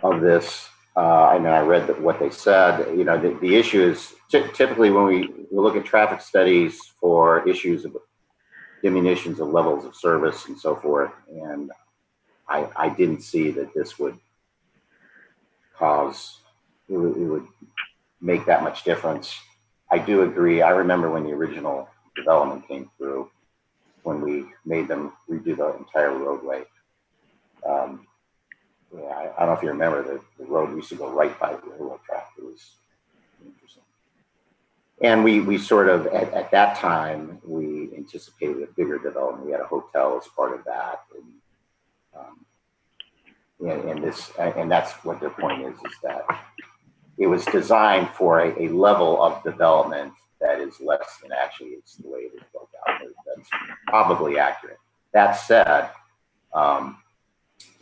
of this, I know I read what they said. The issue is typically when we look at traffic studies for issues of diminutions of levels of service and so forth, and I didn't see that this would it would make that much difference. I do agree. I remember when the original development came through, when we made them redo the entire roadway. I don't know if you remember, the road used to go right by the railroad track. It was interesting. And we sort of, at that time, we anticipated a bigger development. We had a hotel as part of that. And that's what their point is that it was designed for a level of development that is less than actually it's the way it is built out. That's probably accurate. That said,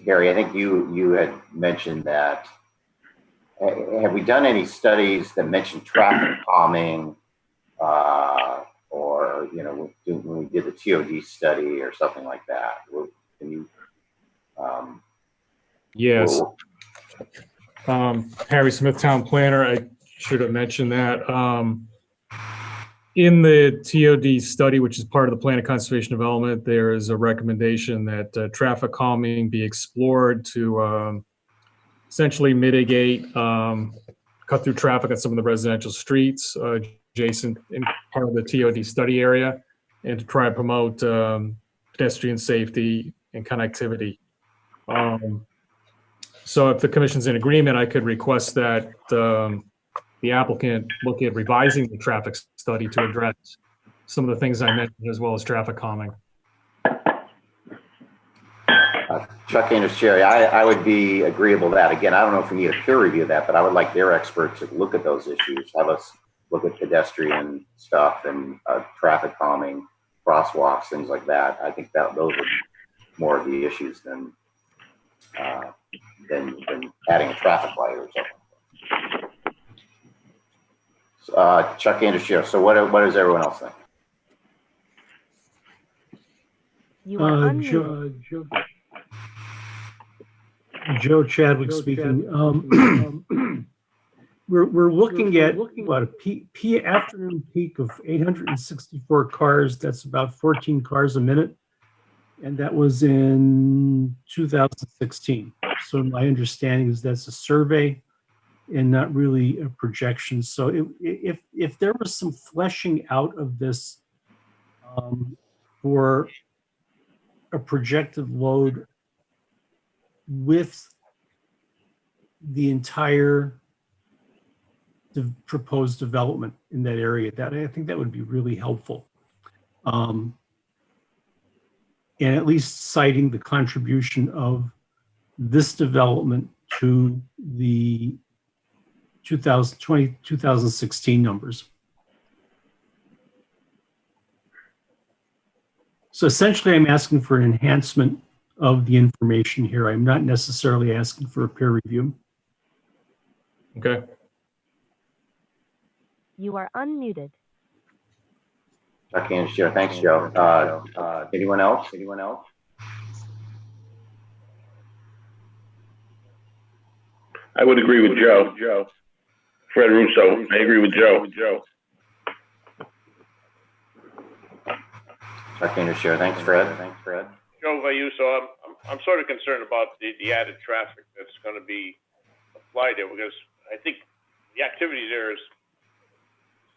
Gary, I think you had mentioned that have we done any studies that mention traffic calming, or, you know, when we did the TOD study or something like that? Can you? Yes. Harry Smith, Town Planner, I should have mentioned that. In the TOD study, which is part of the Plan of Conservation Development, there is a recommendation that traffic calming be explored to essentially mitigate cut through traffic on some of the residential streets adjacent in part of the TOD study area, and to try to promote pedestrian safety and connectivity. So if the commission's in agreement, I could request that the applicant look at revising the traffic study to address some of the things I mentioned, as well as traffic calming. Chuck Anders, Jerry, I would be agreeable to that. Again, I don't know if we need a peer review of that, but I would like their experts to look at those issues, have us look at pedestrian stuff and traffic calming, crosswalks, things like that. I think that those are more of the issues than adding a traffic light or something. Chuck Anders, so what does everyone else think? You are unmuted. Joe Chadwick speaking. We're looking at what a afternoon peak of 864 cars. That's about 14 cars a minute, and that was in 2016. So my understanding is that's a survey and not really a projection. So if there was some fleshing out of this for a projected load with the entire proposed development in that area, that I think that would be really helpful. And at least citing the contribution of this development to the 2016 numbers. So essentially, I'm asking for an enhancement of the information here. I'm not necessarily asking for a peer review. Okay. You are unmuted. Chuck Anders, Chair. Thanks, Joe. Anyone else? I would agree with Joe. Fred Russo. I agree with Joe. Chuck Anders, Chair. Thanks, Fred. Joe Vayuso, I'm sort of concerned about the added traffic that's going to be applied there, because I think the activity there is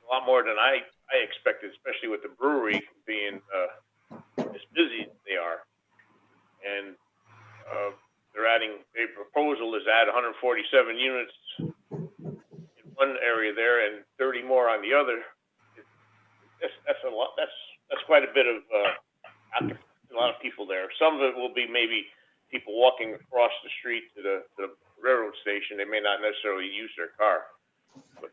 a lot more than I expected, especially with the brewery being as busy as they are. And their proposal is add 147 units in one area there and 30 more on the other. That's a lot. That's quite a bit of a lot of people there. Some of it will be maybe people walking across the street to the railroad station. They may not necessarily use their car, but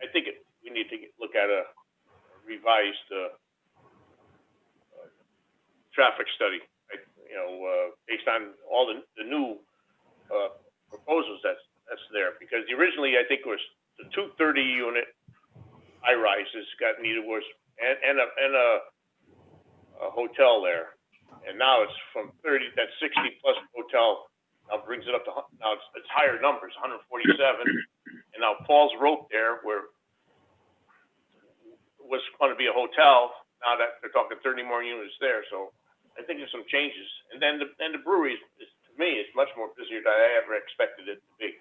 I think we need to look at a revised traffic study. Based on all the new proposals that's there, because originally I think it was the 230 unit high rises got needed was and a hotel there, and now it's from 30, that 60 plus hotel now brings it up to, now it's higher numbers, 147, and now Paul's Rope there, where was going to be a hotel, now that they're talking 30 more units there. So I think there's some changes, and then the brewery is, to me, is much more busier than I ever expected it to be.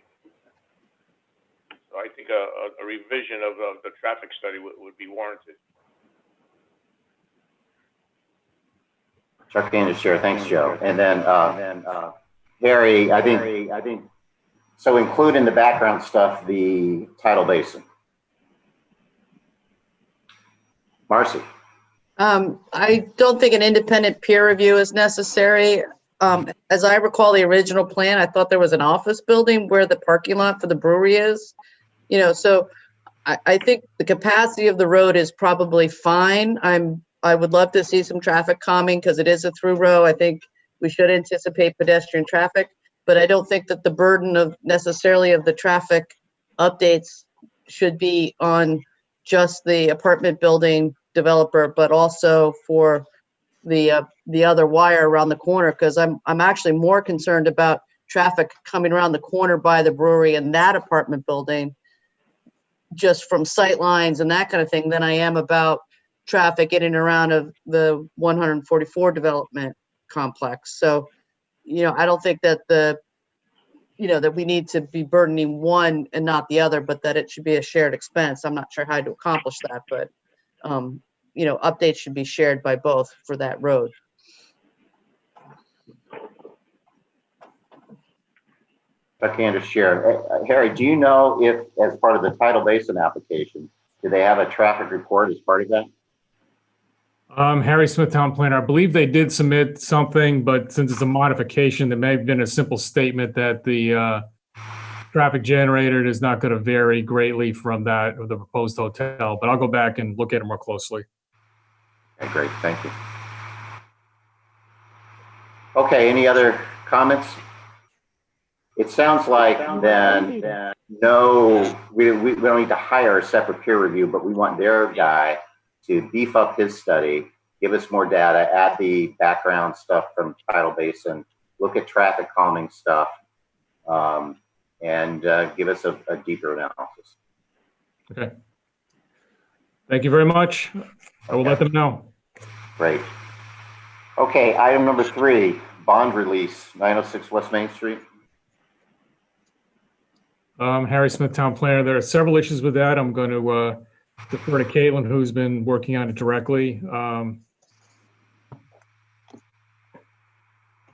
So I think a revision of the traffic study would be warranted. Chuck Anders, Chair. Thanks, Joe. And then Harry, I think so. Include in the background stuff the tidal basin. Marcy. I don't think an independent peer review is necessary. As I recall the original plan, I thought there was an office building where the parking lot for the brewery is. So I think the capacity of the road is probably fine. I would love to see some traffic calming because it is a through row. I think we should anticipate pedestrian traffic. but I don't think that the burden of necessarily of the traffic updates should be on just the apartment building developer, but also for the other wire around the corner, because I'm actually more concerned about traffic coming around the corner by the brewery and that apartment building, just from sight lines and that kind of thing, than I am about traffic getting around of the 144 development complex. So, I don't think that that we need to be burdening one and not the other, but that it should be a shared expense. I'm not sure how to accomplish that, but updates should be shared by both for that road. Chuck Anders, share. Harry, do you know if, as part of the tidal basin application, do they have a traffic report as part of that? Harry Smith, Town Planner, I believe they did submit something, but since it's a modification, there may have been a simple statement that the traffic generated is not going to vary greatly from that of the proposed hotel, but I'll go back and look at it more closely. Okay, great, thank you. Okay, any other comments? It sounds like then no, we don't need to hire a separate peer review, but we want their guy to beef up his study, give us more data, add the background stuff from tidal basin, look at traffic calming stuff, and give us a deeper analysis. Okay. Thank you very much. I will let them know. Great. Okay, item number 3, bond release, 906 West Main Street. Harry Smith, Town Planner. There are several issues with that. I'm going to defer to Caitlin, who's been working on it directly.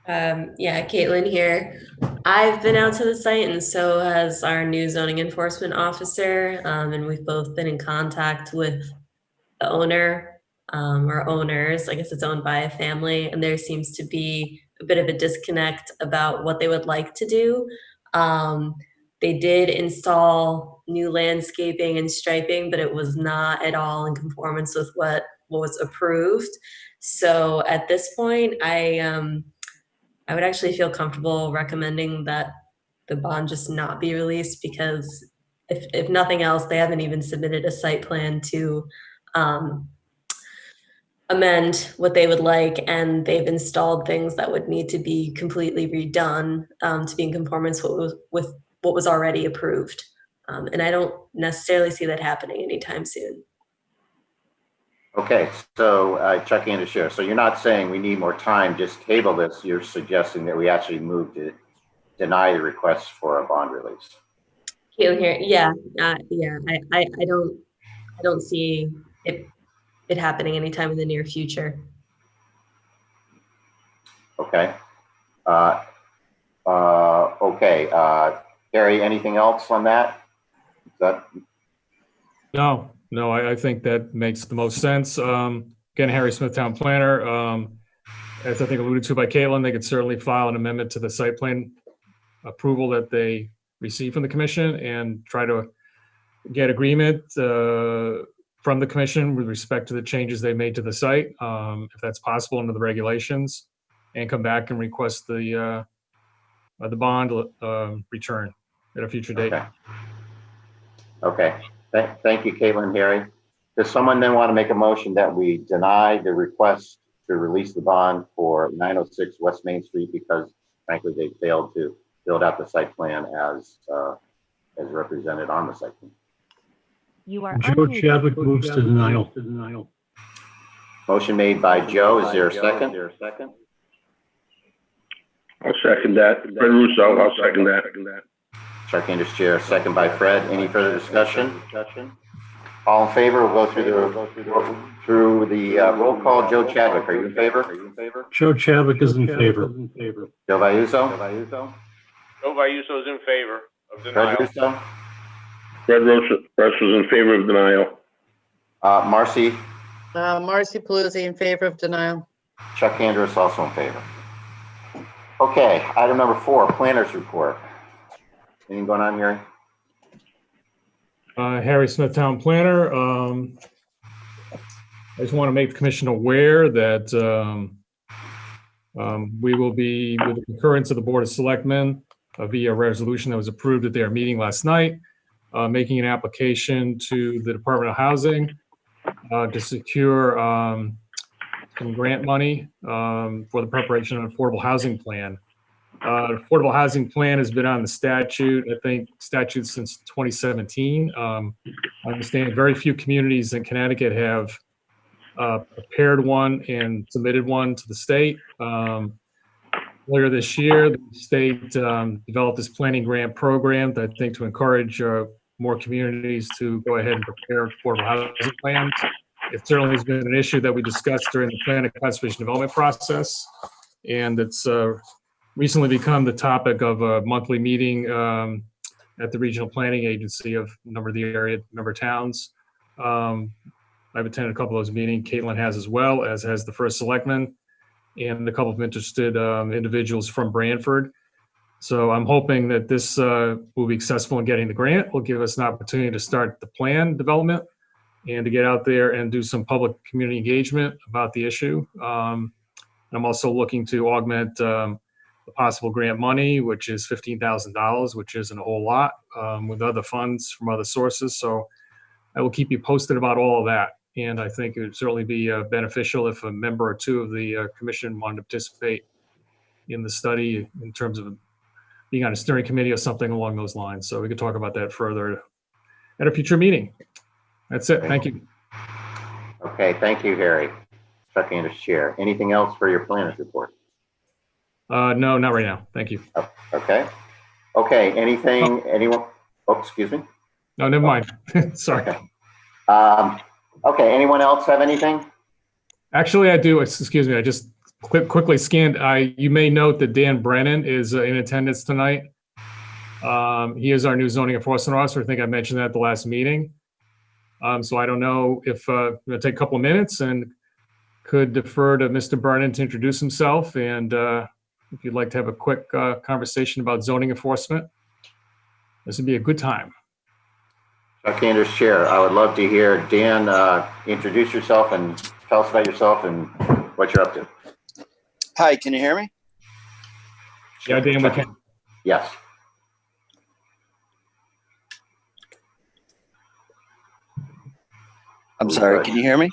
Yeah, Caitlin here. I've been out to the site, and so has our new zoning enforcement officer, and we've both been in contact with the owner, or owners. I guess it's owned by a family, and there seems to be a bit of a disconnect about what they would like to do. They did install new landscaping and striping, but it was not at all in conformance with what was approved. So at this point, I would actually feel comfortable recommending that the bond just not be released, because if nothing else, they haven't even submitted a site plan to amend what they would like, and they've installed things that would need to be completely redone to be in conformance with what was already approved. And I don't necessarily see that happening anytime soon. Okay, so Chuck Anders, share. So you're not saying we need more time, just table this. You're suggesting that we actually move to deny the request for a bond release. Caitlin here. Yeah. I don't see it happening anytime in the near future. Okay. Okay. Harry, anything else on that? Is that? No, I think that makes the most sense. Again, Harry Smith, Town Planner. As I think alluded to by Caitlin, they could certainly file an amendment to the site plan approval that they received from the commission and try to get agreement from the commission with respect to the changes they made to the site, if that's possible under the regulations, and come back and request the bond return at a future date. Okay. Thank you, Caitlin and Harry. Does someone then want to make a motion that we deny the request to release the bond for 906 West Main Street because, frankly, they failed to build out the site plan as represented on the site plan? You are Joe Chadwick moves to denial. Motion made by Joe. Is there a second? I'll second that. Fred Russo, I'll second that. Chuck Anders, chair. Second by Fred. Any further discussion? All in favor? We'll go through the roll call. Joe Chadwick, are you in favor? Joe Chadwick is in favor. Joe Vayuso? Joe Vayuso is in favor of Fred denial. Russo? Fred Russo is in favor of denial. Marcy? Marcy Paluzzi in favor of denial. Chuck Anders also in favor. Okay, item number 4, planners report. Anything going on, Harry? Harry Smith, Town Planner. I just want to make the commission aware that We will be, with the concurrence of the Board of Selectmen, via resolution that was approved at their meeting last night, making an application to the Department of Housing to secure some grant money for the preparation of an affordable housing plan. Affordable housing plan has been on the statute since 2017. I understand very few communities in Connecticut have prepared one and submitted one to the state. Earlier this year, the state developed this planning grant program that I think to encourage more communities to go ahead and prepare affordable housing plans. It certainly has been an issue that we discussed during the plan and conservation development process, and it's recently become the topic of a monthly meeting at the regional planning agency of a number of the area, number of towns. I've attended a couple of those meetings. Caitlin has as well, as has the first selectman and a couple of interested individuals from Branford. So I'm hoping that this will be successful in getting the grant, will give us an opportunity to start the plan development and to get out there and do some public community engagement about the issue. I'm also looking to augment the possible grant money, which is $15,000, which isn't a whole lot, with other funds from other sources. So I will keep you posted about all of that. And I think it would certainly be beneficial if a member or two of the commission wanted to participate in the study in terms of being on a steering committee or something along those lines. So we could talk about that further at a future meeting. That's it. Thank you. Okay, thank you, Harry. Chuck Anders, Chair. Anything else for your planners report? No, not right now. Thank you. Oh, okay. Okay, anything, anyone? Oh, excuse me. No, never mind. Sorry. Okay. Okay, anyone else have anything? Actually, I do. Excuse me. I just quickly scanned. You may note that Dan Brennan is in attendance tonight. He is our new zoning enforcement officer. I think I mentioned that at the last meeting. So I don't know if I'm going to take a couple of minutes and could defer to Mr. Brennan to introduce himself. And if you'd like to have a quick conversation about zoning enforcement, this would be a good time. Chuck Anders, Chair. I would love to hear Dan introduce yourself and tell us about yourself and what you're up to. Hi, can you hear me? Yeah, Dan, we can. Yes. I'm sorry, can you hear me?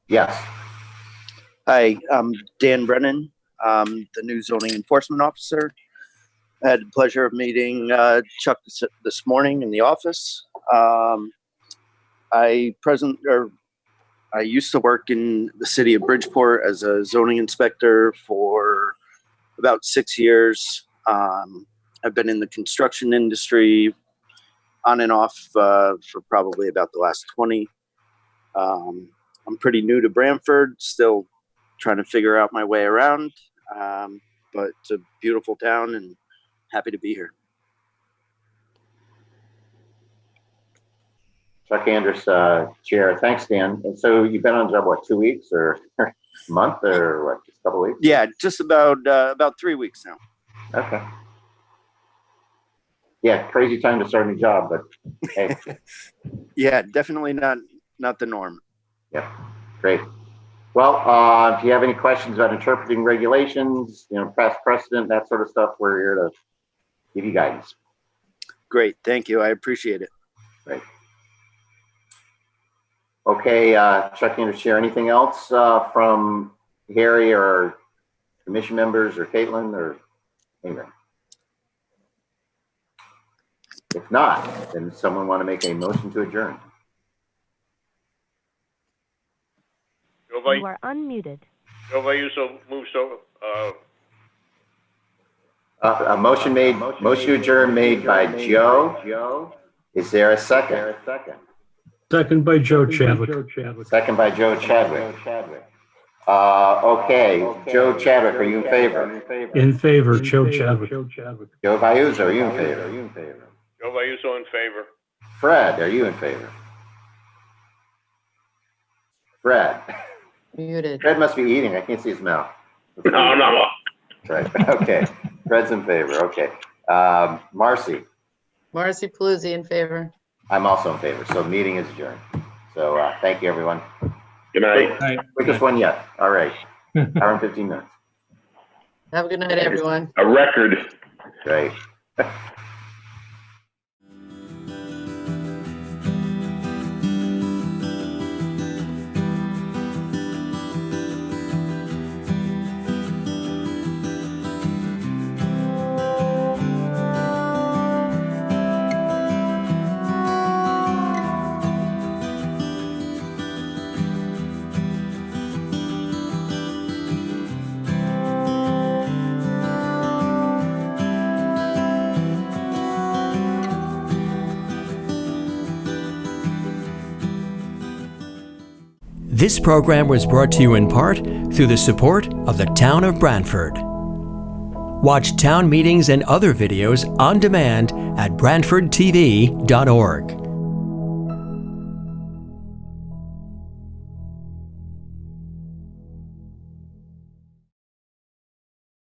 Yes. Hi, I'm Dan Brennan. I'm the new zoning enforcement officer. I had the pleasure of meeting Chuck this morning in the office. I used to work in the city of Bridgeport as a zoning inspector for about 6 years. I've been in the construction industry on and off for probably about the last 20. I'm pretty new to Branford, still trying to figure out my way around, but it's a beautiful town and happy to be here. Chuck Anders, Chair. Thanks, Dan. And so you've been on the job, what, 2 weeks or a month or what, just a couple of weeks? Yeah, just about 3 weeks now. Okay. Yeah, crazy time to start a new job, but hey. Yeah, definitely not the norm. Yeah, great. Well, if you have any questions about interpreting regulations, past precedent, that sort of stuff, we're here to give you guidance. Great, thank you. I appreciate it. Great. Okay, Chuck Anders, Chair. Anything else from Harry or commission members or Caitlin or anything? If not, then someone want to make a motion to adjourn? You are unmuted. A motion to adjourn made by Joe. Is there a second? Second by Joe Chadwick. Second by Joe Chadwick. Okay, Joe Chadwick, are you in favor? In favor, Joe Chadwick. Joe Vayuzo, are you in favor? Joe Vayuso in favor. Fred, are you in favor? Fred. Muted. Fred must be eating. I can't see his mouth. No. Right. Okay. Fred's in favor. Okay. Marcy. Marcy Paluzzi in favor. I'm also in favor. So meeting is adjourned. So thank you, everyone. Good night. Quickest one yet. All right. Hour and 15 minutes. Have a good night, everyone. A record. Great. This program was brought to you in part through the support of the Town of Branford. Watch town meetings and other videos on demand at BranfordTV.org.